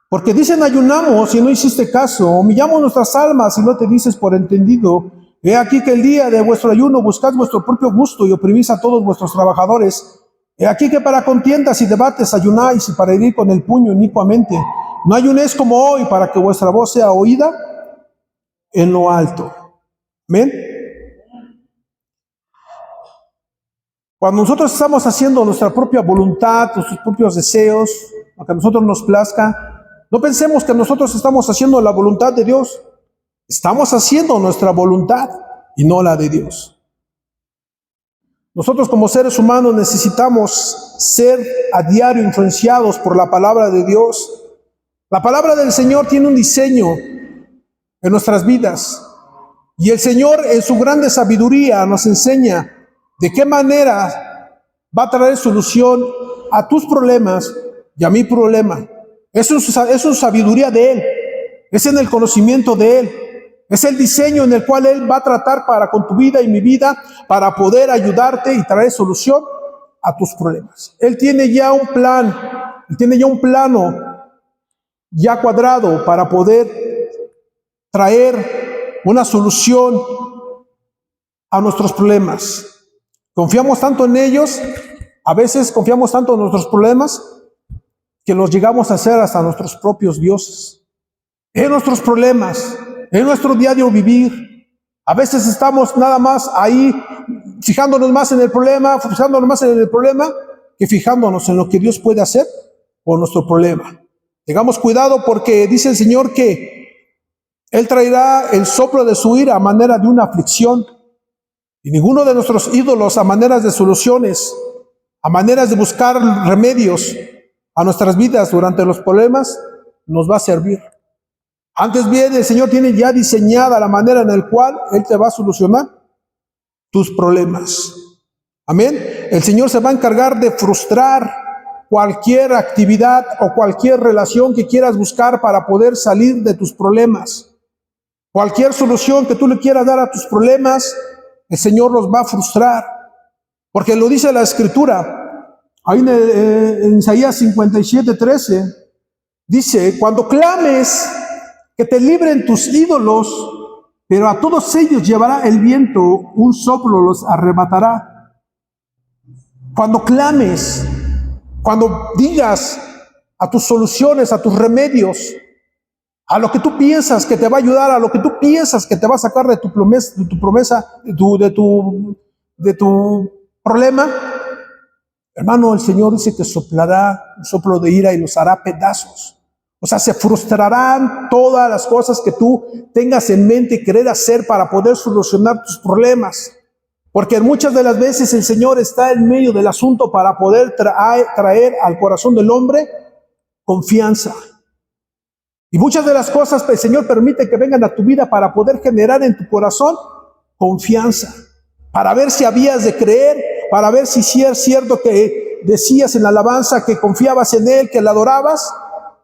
porque dicen ayunamos y no hiciste caso, humillamos nuestras almas y no te dices por entendido. He aquí que el día de vuestro ayuno buscad vuestro propio gusto y oprimís a todos vuestros trabajadores. He aquí que para contiendas y debates ayunáis y para herir con el puño inicuamente. No ayunéis como hoy para que vuestra voz sea oída en lo alto. Amén. Cuando nosotros estamos haciendo nuestra propia voluntad, nuestros propios deseos, lo que a nosotros nos plazca, no pensemos que nosotros estamos haciendo la voluntad de Dios. Estamos haciendo nuestra voluntad y no la de Dios. Nosotros como seres humanos necesitamos ser a diario influenciados por la palabra de Dios. La palabra del Señor tiene un diseño en nuestras vidas. Y el Señor en su grande sabiduría nos enseña de qué manera va a traer solución a tus problemas y a mi problema. Eso es su sabiduría de Él. Es en el conocimiento de Él. Es el diseño en el cual Él va a tratar para con tu vida y mi vida para poder ayudarte y traer solución a tus problemas. Él tiene ya un plan, Él tiene ya un plano ya cuadrado para poder traer una solución a nuestros problemas. Confiamos tanto en ellos, a veces confiamos tanto en nuestros problemas que los llegamos a hacer hasta nuestros propios dioses. En nuestros problemas, en nuestro diario vivir, a veces estamos nada más ahí fijándonos más en el problema, que fijándonos en lo que Dios puede hacer por nuestro problema. Tengamos cuidado porque dice el Señor que Él traerá el soplo de su ira a manera de una aflicción. Y ninguno de nuestros ídolos a maneras de soluciones, a maneras de buscar remedios a nuestras vidas durante los problemas, nos va a servir. Antes bien, el Señor tiene ya diseñada la manera en la cual Él te va a solucionar tus problemas. Amén. El Señor se va a encargar de frustrar cualquier actividad o cualquier relación que quieras buscar para poder salir de tus problemas. Cualquier solución que tú le quieras dar a tus problemas, el Señor los va a frustrar. Porque lo dice la Escritura. Ahí en Isaías 57, 13, dice, cuando clames que te libren tus ídolos, pero a todos ellos llevará el viento, un soplo los arrebatará. Cuando clames, cuando digas a tus soluciones, a tus remedios, a lo que tú piensas que te va a ayudar, a lo que tú piensas que te va a sacar de tu promesa, de tu problema, hermano, el Señor dice que soplará un soplo de ira y los hará pedazos. O sea, se frustrarán todas las cosas que tú tengas en mente y querer hacer para poder solucionar tus problemas. Porque muchas de las veces el Señor está en medio del asunto para poder traer al corazón del hombre confianza. Y muchas de las cosas el Señor permite que vengan a tu vida para poder generar en tu corazón confianza. Para ver si habías de creer, para ver si es cierto que decías en la alabanza que confiabas en Él, que le adorabas.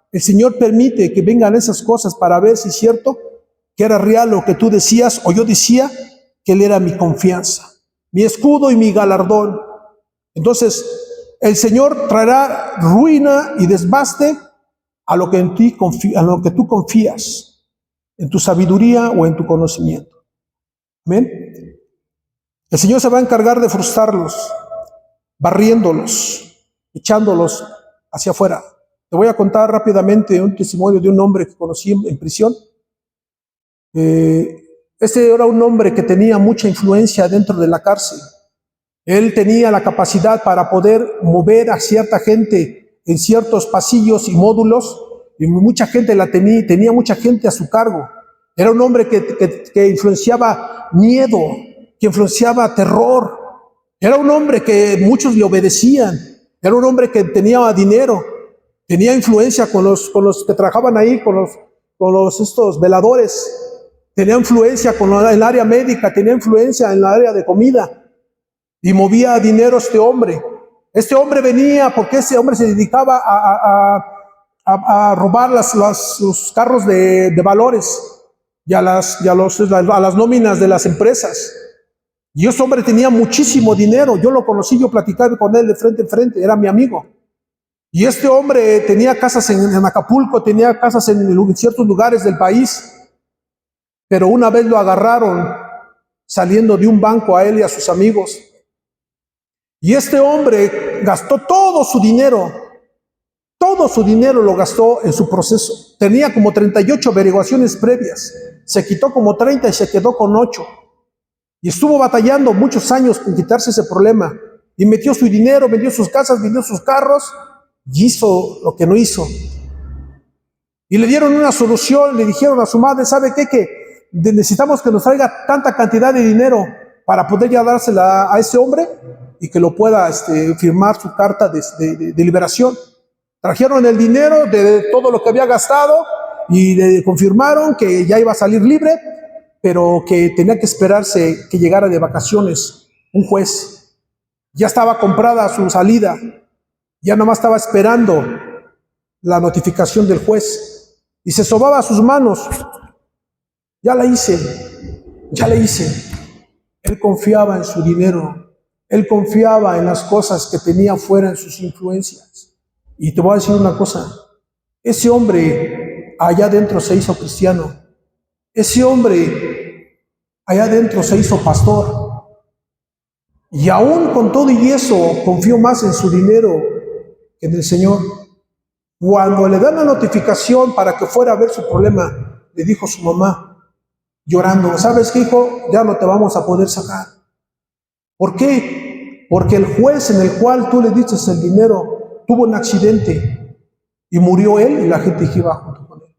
El Señor permite que vengan esas cosas para ver si es cierto que era real lo que tú decías o yo decía, que Él era mi confianza, mi escudo y mi galardón. Entonces, el Señor traerá ruina y desbaste a lo que a lo que tú confías, en tu sabiduría o en tu conocimiento. Amén. El Señor se va a encargar de frustrarlos, barriéndolos, echándolos hacia afuera. Te voy a contar rápidamente un testimonio de un hombre que conocí en prisión. Este era un hombre que tenía mucha influencia dentro de la cárcel. Él tenía la capacidad para poder mover a cierta gente en ciertos pasillos y módulos, y mucha gente tenía mucha gente a su cargo. Era un hombre que influenciaba miedo, que influenciaba terror. Era un hombre que muchos le obedecían. Era un hombre que tenía dinero, tenía influencia con los que trabajaban ahí, con estos veladores. Tenía influencia con el área médica, tenía influencia en el área de comida. Y movía dinero este hombre. Este hombre venía porque ese hombre se dedicaba a robar los carros de valores y a las nóminas de las empresas. Y ese hombre tenía muchísimo dinero. Yo lo conocí, yo platicaba con él de frente en frente, era mi amigo. Y este hombre tenía casas en Acapulco, tenía casas en ciertos lugares del país. Pero una vez lo agarraron saliendo de un banco a él y a sus amigos. Y este hombre gastó todo su dinero lo gastó en su proceso. Tenía como 38 averiguaciones previas, se quitó como 30 y se quedó con 8. Y estuvo batallando muchos años con quitarse ese problema. Y metió su dinero, vendió sus casas, vendió sus carros y hizo lo que no hizo. Y le dieron una solución, le dijeron a su madre, ¿sabe qué? Que necesitamos que nos traiga tanta cantidad de dinero para poder ya dársela a ese hombre y que lo pueda firmar su carta de liberación. Trajeron el dinero de todo lo que había gastado y le confirmaron que ya iba a salir libre, pero que tenía que esperarse que llegara de vacaciones un juez. Ya estaba comprada su salida, ya nomás estaba esperando la notificación del juez y se sobaba sus manos. Ya la hice. Él confiaba en su dinero, él confiaba en las cosas que tenía fuera en sus influencias. Y te voy a decir una cosa, ese hombre allá adentro se hizo cristiano, ese hombre allá adentro se hizo pastor, y aún con todo y eso confió más en su dinero que en el Señor. Cuando le dan la notificación para que fuera a ver su problema, le dijo su mamá, llorando, ¿sabes qué, hijo? Ya no te vamos a poder sacar. ¿Por qué? Porque el juez en el cual tú le diste el dinero tuvo un accidente y murió él y la gente que iba junto con él.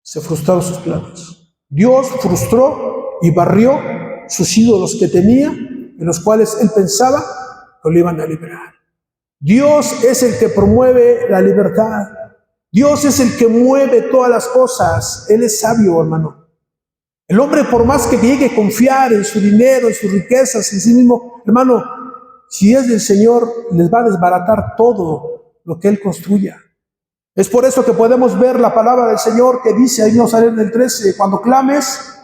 Se frustraron sus planes. Dios frustró y barrió sus ídolos que tenía, en los cuales él pensaba que lo iban a liberar. Dios es el que promueve la libertad. Dios es el que mueve todas las cosas. Él es sabio, hermano. El hombre, por más que llegue a confiar en su dinero, en sus riquezas, en sí mismo, hermano, si es del Señor, les va a desbaratar todo lo que Él construya. Es por eso que podemos ver la palabra del Señor que dice, ahí vamos a leer en el 13, cuando clames,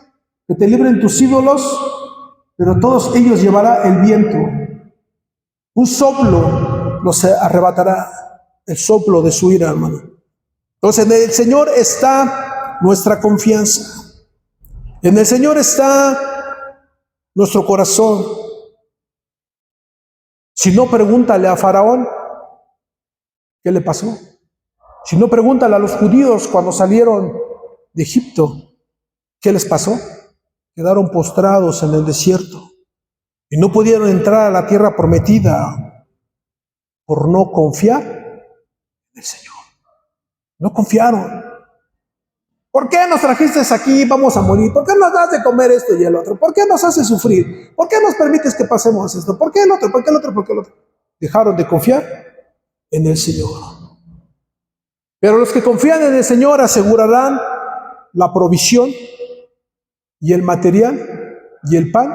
que te libren tus ídolos, pero todos ellos llevará el viento. Un soplo los arrebatará, el soplo de su ira, hermano. Entonces, en el Señor está nuestra confianza. En el Señor está nuestro corazón. Si no, pregúntale a Faraón qué le pasó. Si no, pregúntale a los judíos cuando salieron de Egipto, ¿qué les pasó? Quedaron postrados en el desierto y no pudieron entrar a la tierra prometida por no confiar en el Señor. No confiaron. ¿Por qué nos trajiste aquí? Vamos a morir. ¿Por qué nos das de comer esto y el otro? ¿Por qué nos haces sufrir? ¿Por qué nos permites que pasemos esto? ¿Por qué el otro? ¿Por qué el otro? ¿Por qué el otro? Dejaron de confiar en el Señor. Pero los que confían en el Señor asegurarán la provisión y el material y el pan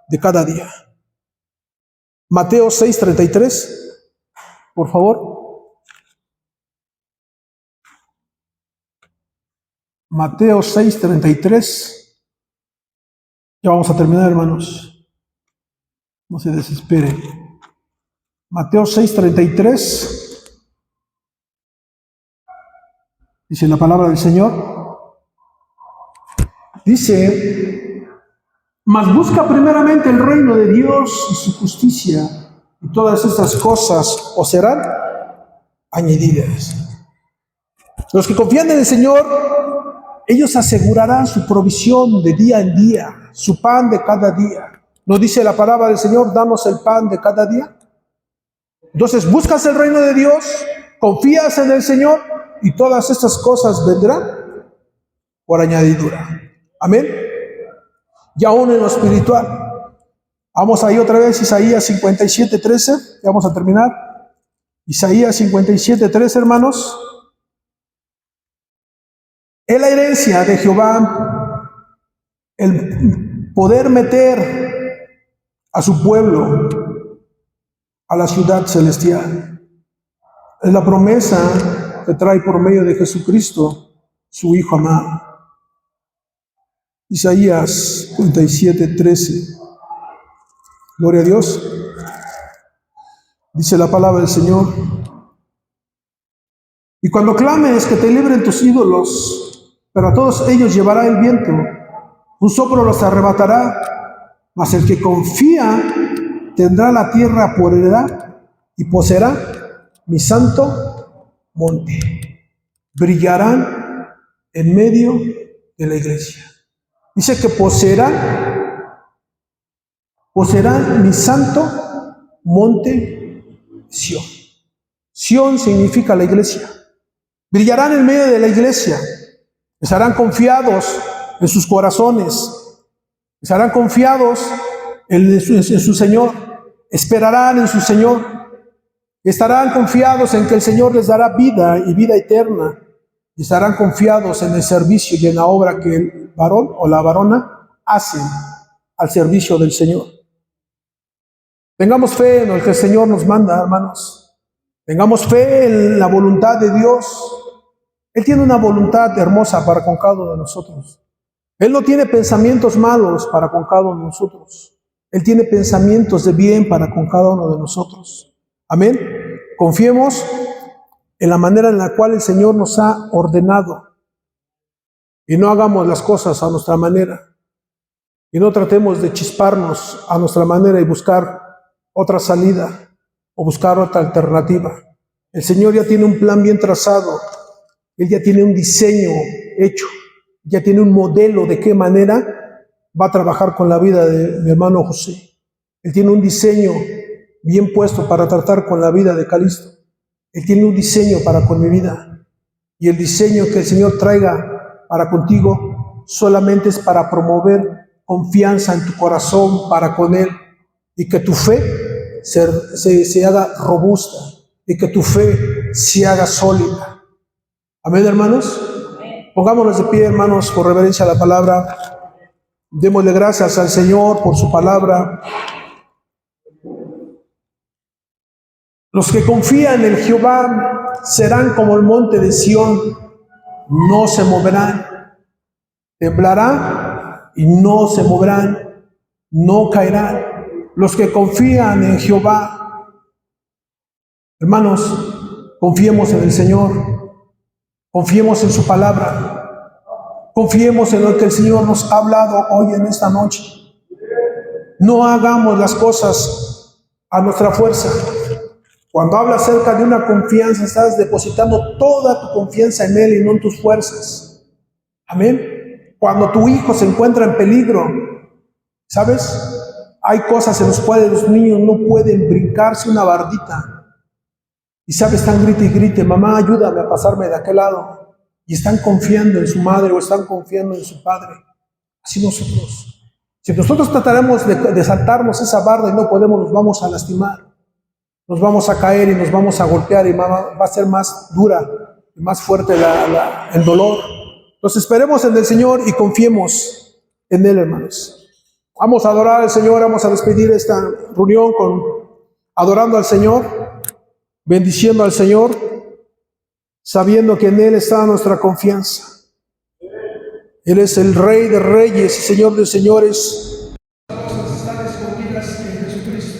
de cada día. Mateo 6:33, por favor. Mateo 6:33. Ya vamos a terminar, hermanos. No se desesperen. Mateo 6:33. Dice la palabra del Señor. Dice: mas busca primeramente el reino de Dios y su justicia, y todas estas cosas os serán añadidas. Los que confían en el Señor, ellos asegurarán su provisión de día en día, su pan de cada día. ¿No dice la palabra del Señor, danos el pan de cada día? Entonces, buscas el reino de Dios, confías en el Señor, y todas estas cosas vendrán por añadidura. Amén. Y aún en lo espiritual. Vamos ahí otra vez, Isaías 57:13. Ya vamos a terminar. Isaías 57:13, hermanos. Es la herencia de Jehová el poder meter a su pueblo a la ciudad celestial. Es la promesa que trae por medio de Jesucristo, su Hijo amado. Isaías 57:13. Gloria a Dios. Dice la palabra del Señor: y cuando clames que te libren tus ídolos, pero a todos ellos llevará el viento, un soplo los arrebatará, mas el que confía tendrá la tierra por heredad y poseerá mi santo monte. Brillarán en medio de la iglesia. Dice que poseerán mi santo monte Sión. Sión significa la iglesia. Brillarán en medio de la iglesia. Estarán confiados en sus corazones. Estarán confiados en su Señor. Esperarán en su Señor. Estarán confiados en que el Señor les dará vida y vida eterna. Y estarán confiados en el servicio y en la obra que el varón o la varona hacen al servicio del Señor. Tengamos fe en lo que el Señor nos manda, hermanos. Tengamos fe en la voluntad de Dios. Él tiene una voluntad hermosa para con cada uno de nosotros. Él no tiene pensamientos malos para con cada uno de nosotros. Él tiene pensamientos de bien para con cada uno de nosotros. Amén. Confiemos en la manera en la cual el Señor nos ha ordenado. Y no hagamos las cosas a nuestra manera. Y no tratemos de chisparnos a nuestra manera y buscar otra salida o buscar otra alternativa. El Señor ya tiene un plan bien trazado. Él ya tiene un diseño hecho. Ya tiene un modelo de qué manera va a trabajar con la vida de mi hermano José. Él tiene un diseño bien puesto para tratar con la vida de Calixto. Él tiene un diseño para con mi vida. Y el diseño que el Señor traiga para contigo solamente es para promover confianza en tu corazón para con Él. Y que tu fe se haga robusta. Y que tu fe se haga sólida. Amén, hermanos. Pongámonos de pie, hermanos, por reverencia a la palabra. Démosle gracias al Señor por su palabra. Los que confían en Jehová serán como el monte de Sión, no se moverán. Temblará y no se moverán, no caerán. Los que confían en Jehová, hermanos, confiemos en el Señor. Confiemos en su palabra. Confiemos en lo que el Señor nos ha hablado hoy en esta noche. No hagamos las cosas a nuestra fuerza. Cuando habla acerca de una confianza, estás depositando toda tu confianza en Él y no en tus fuerzas. Amén. Cuando tu hijo se encuentra en peligro, ¿sabes? Hay cosas en las cuales los niños no pueden brincarse una bardita. Y sabes, están grite y grite, mamá, ayúdame a pasarme de aquel lado. Y están confiando en su madre o están confiando en su padre. Así nosotros. Si nosotros trataremos de saltarnos esa barda y no podemos, nos vamos a lastimar. Nos vamos a caer y nos vamos a golpear y va a ser más dura y más fuerte el dolor. Entonces esperemos en el Señor y confiemos en Él, hermanos. Vamos a adorar al Señor, vamos a despedir esta reunión adorando al Señor, bendiciendo al Señor, sabiendo que en Él está nuestra confianza. Él es el Rey de Reyes y Señor de Señores. Las cosas están escondidas en Jesucristo.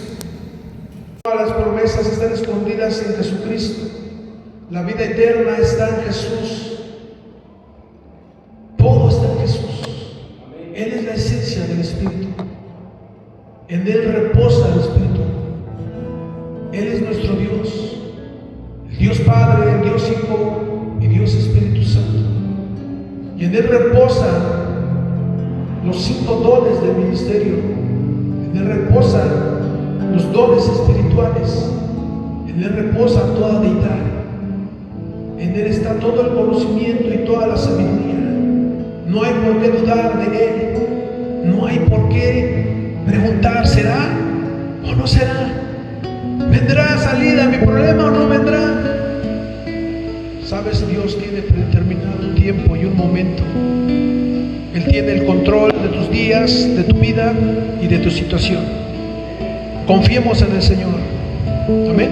Todas las promesas están escondidas en Jesucristo. La vida eterna está en Jesús. Todo está en Jesús. Él es la esencia del Espíritu. En Él reposa el Espíritu. Él es nuestro Dios. El Dios Padre, el Dios Hijo y Dios Espíritu Santo. Y en Él reposan los 5 dones del ministerio. En Él reposan los dones espirituales. En Él reposa toda deidad. En Él está todo el conocimiento y toda la sabiduría. No hay por qué dudar de Él. No hay por qué preguntar, ¿será o no será? ¿Vendrá salida a mi problema o no vendrá? Sabes, Dios tiene predeterminado un tiempo y un momento. Él tiene el control de tus días, de tu vida y de tu situación. Confiemos en el Señor. Amén.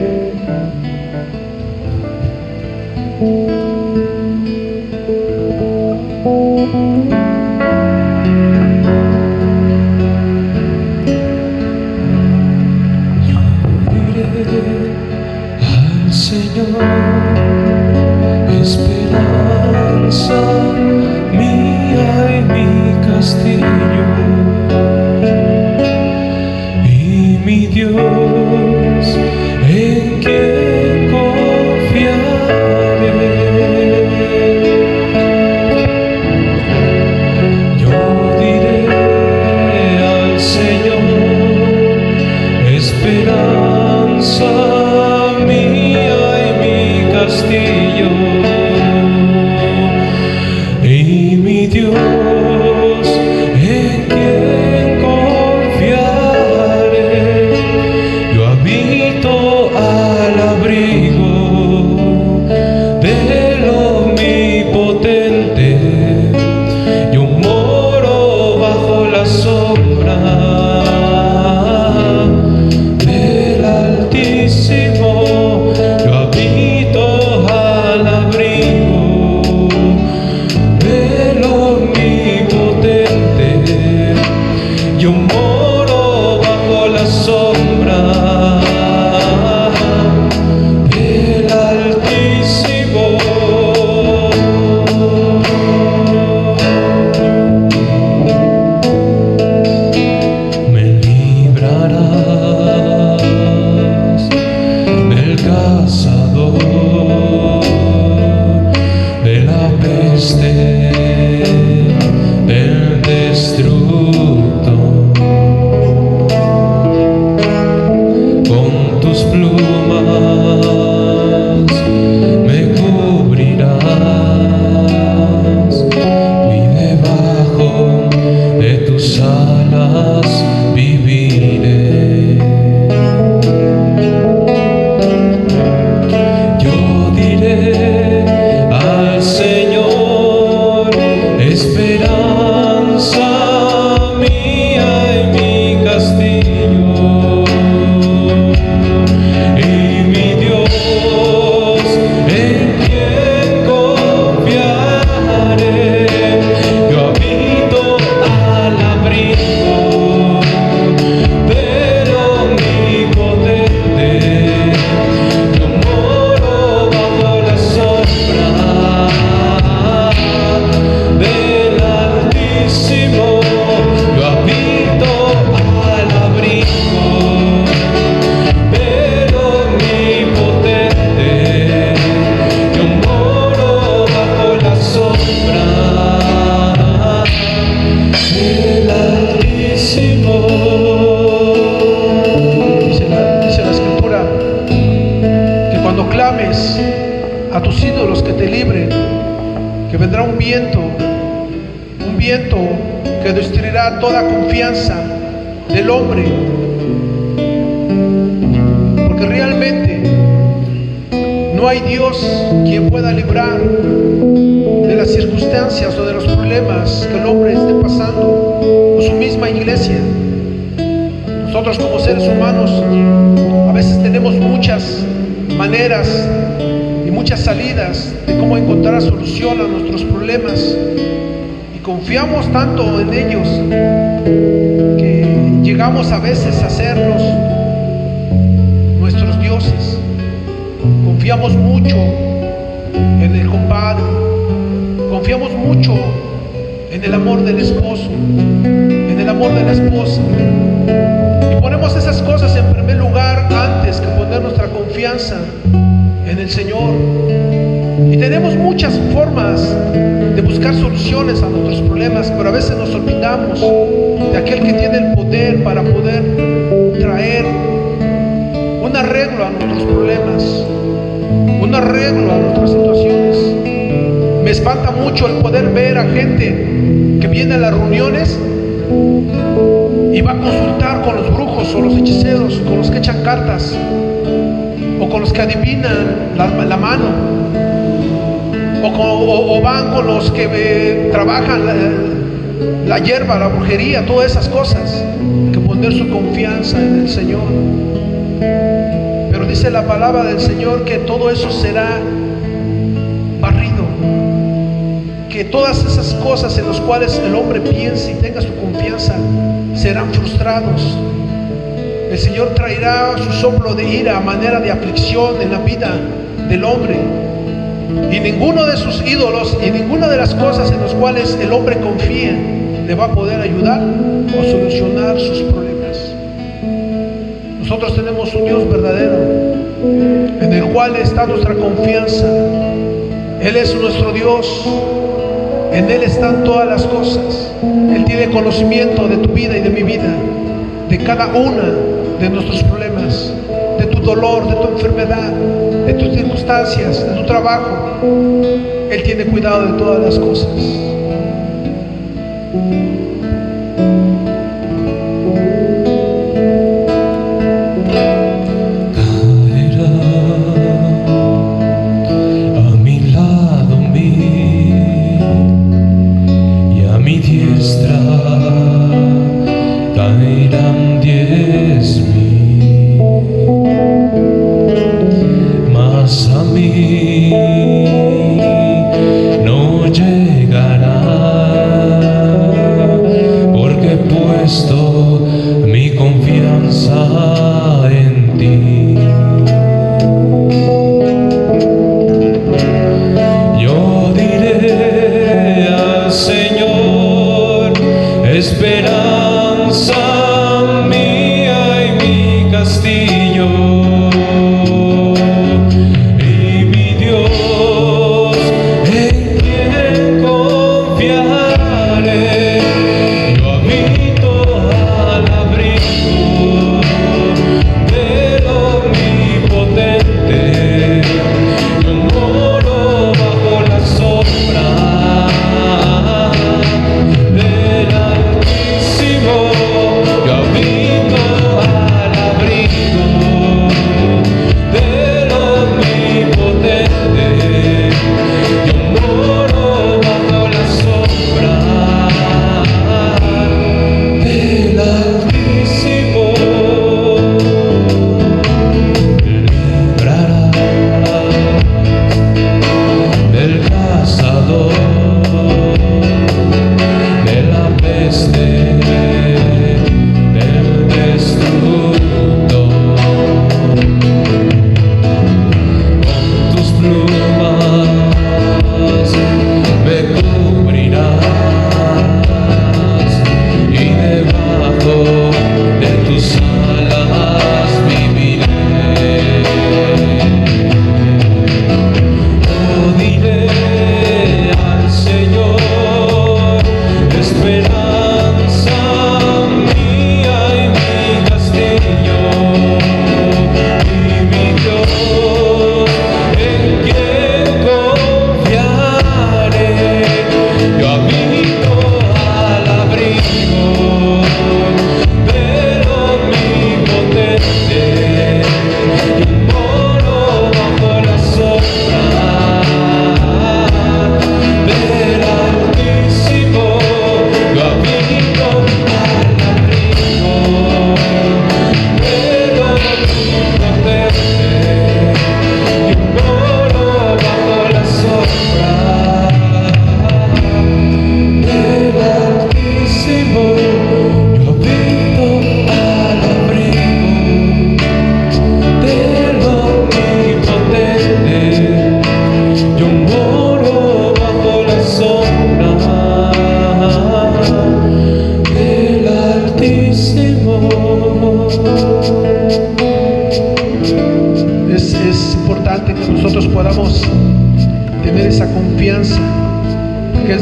Al Señor, esperanza mía y mi castillo, y mi Dios en quien confiaré. un viento que destruirá toda confianza del hombre, porque realmente no hay Dios quien pueda librar de las circunstancias o de los problemas que el hombre esté pasando, o su misma iglesia. Nosotros como seres humanos a veces tenemos muchas maneras y muchas salidas de cómo encontrar solución a nuestros problemas, y confiamos tanto en ellos que llegamos a veces a hacerlos nuestros dioses. Confiamos mucho en el compadre, confiamos mucho en el amor del esposo, en el amor de la esposa, y ponemos esas cosas en primer lugar antes que poner nuestra confianza en el Señor. Y tenemos muchas formas de buscar soluciones a nuestros problemas, pero a veces nos olvidamos de aquel que tiene el poder para poder traer un arreglo a nuestros problemas, un arreglo a nuestras situaciones. Me espanta mucho el poder ver a gente que viene a las reuniones y va a consultar con los brujos o los hechiceros, con los que echan cartas o con los que adivinan la mano, o van con los que trabajan la hierba, la brujería, todas esas cosas. Que poner su confianza en el Señor. Pero dice la palabra del Señor que todo eso será barrido, que todas esas cosas en las cuales el hombre piense y tenga su confianza serán frustrados. El Señor traerá su soplo de ira a manera de aflicción en la vida del hombre, y ninguno de sus ídolos y ninguna de las cosas en las cuales el hombre confía le va a poder ayudar o solucionar sus problemas. Nosotros tenemos un Dios verdadero en el cual está nuestra confianza. Él es nuestro Dios, en Él están todas las cosas. Él tiene conocimiento de tu vida y de mi vida, de cada una de nuestros problemas, de tu dolor, de tu enfermedad, de tus circunstancias, de tu trabajo. Él tiene cuidado de todas las cosas. Caerán 10,000, mas a mí no llegará.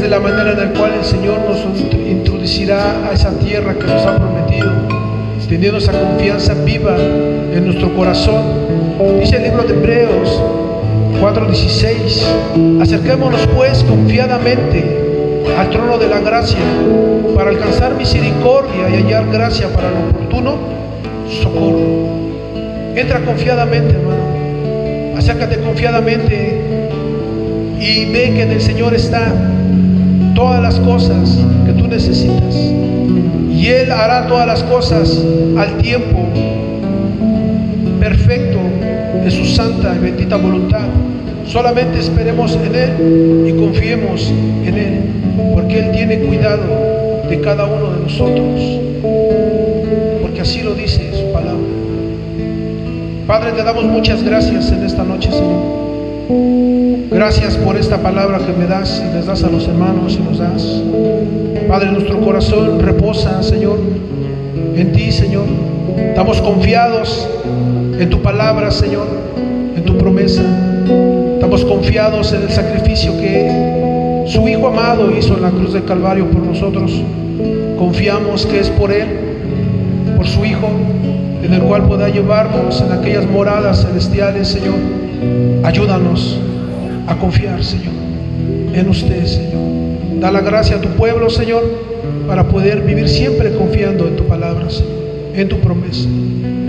de la manera en la cual el Señor nos introducirá a esa tierra que nos ha prometido, teniendo esa confianza viva en nuestro corazón. Dice el libro de Hebreos 4:16: acerquémonos pues confiadamente al trono de la gracia para alcanzar misericordia y hallar gracia para lo oportuno socorro. Entra confiadamente, hermano. Acércate confiadamente y ve que en el Señor está todas las cosas que tú necesitas, y Él hará todas las cosas al tiempo perfecto de su santa y bendita voluntad. Solamente esperemos en Él y confiemos en Él, porque Él tiene cuidado de cada uno de nosotros, porque así lo dice su palabra. Padre, te damos muchas gracias en esta noche, Señor. Gracias por esta palabra que me das y les das a los hermanos y nos das. Padre, nuestro corazón reposa, Señor, en ti, Señor. Estamos confiados en tu palabra, Señor, en tu promesa. Estamos confiados en el sacrificio que su Hijo amado hizo en la cruz del Calvario por nosotros. Confiamos que es por Él, por su Hijo, en el cual pueda llevarnos en aquellas moradas celestiales, Señor. Ayúdanos a confiar, Señor, en usted, Señor. Da la gracia a tu pueblo, Señor, para poder vivir siempre confiando en tu palabra, Señor, en tu promesa.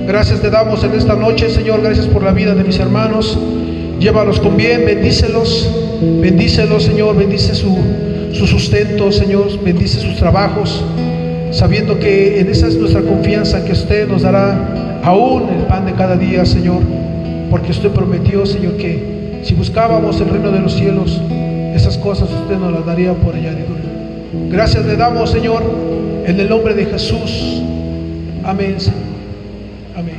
Gracias te damos en esta noche, Señor. Gracias por la vida de mis hermanos. Llévalos con bien, bendícelos, Señor. Bendice su sustento, Señor. Bendice sus trabajos, sabiendo que en esa es nuestra confianza, que usted nos dará aún el pan de cada día, Señor, porque usted prometió, Señor, que si buscábamos el reino de los cielos, esas cosas usted nos las daría por añadidura. Gracias le damos, Señor, en el nombre de Jesús. Amén, Señor. Amén.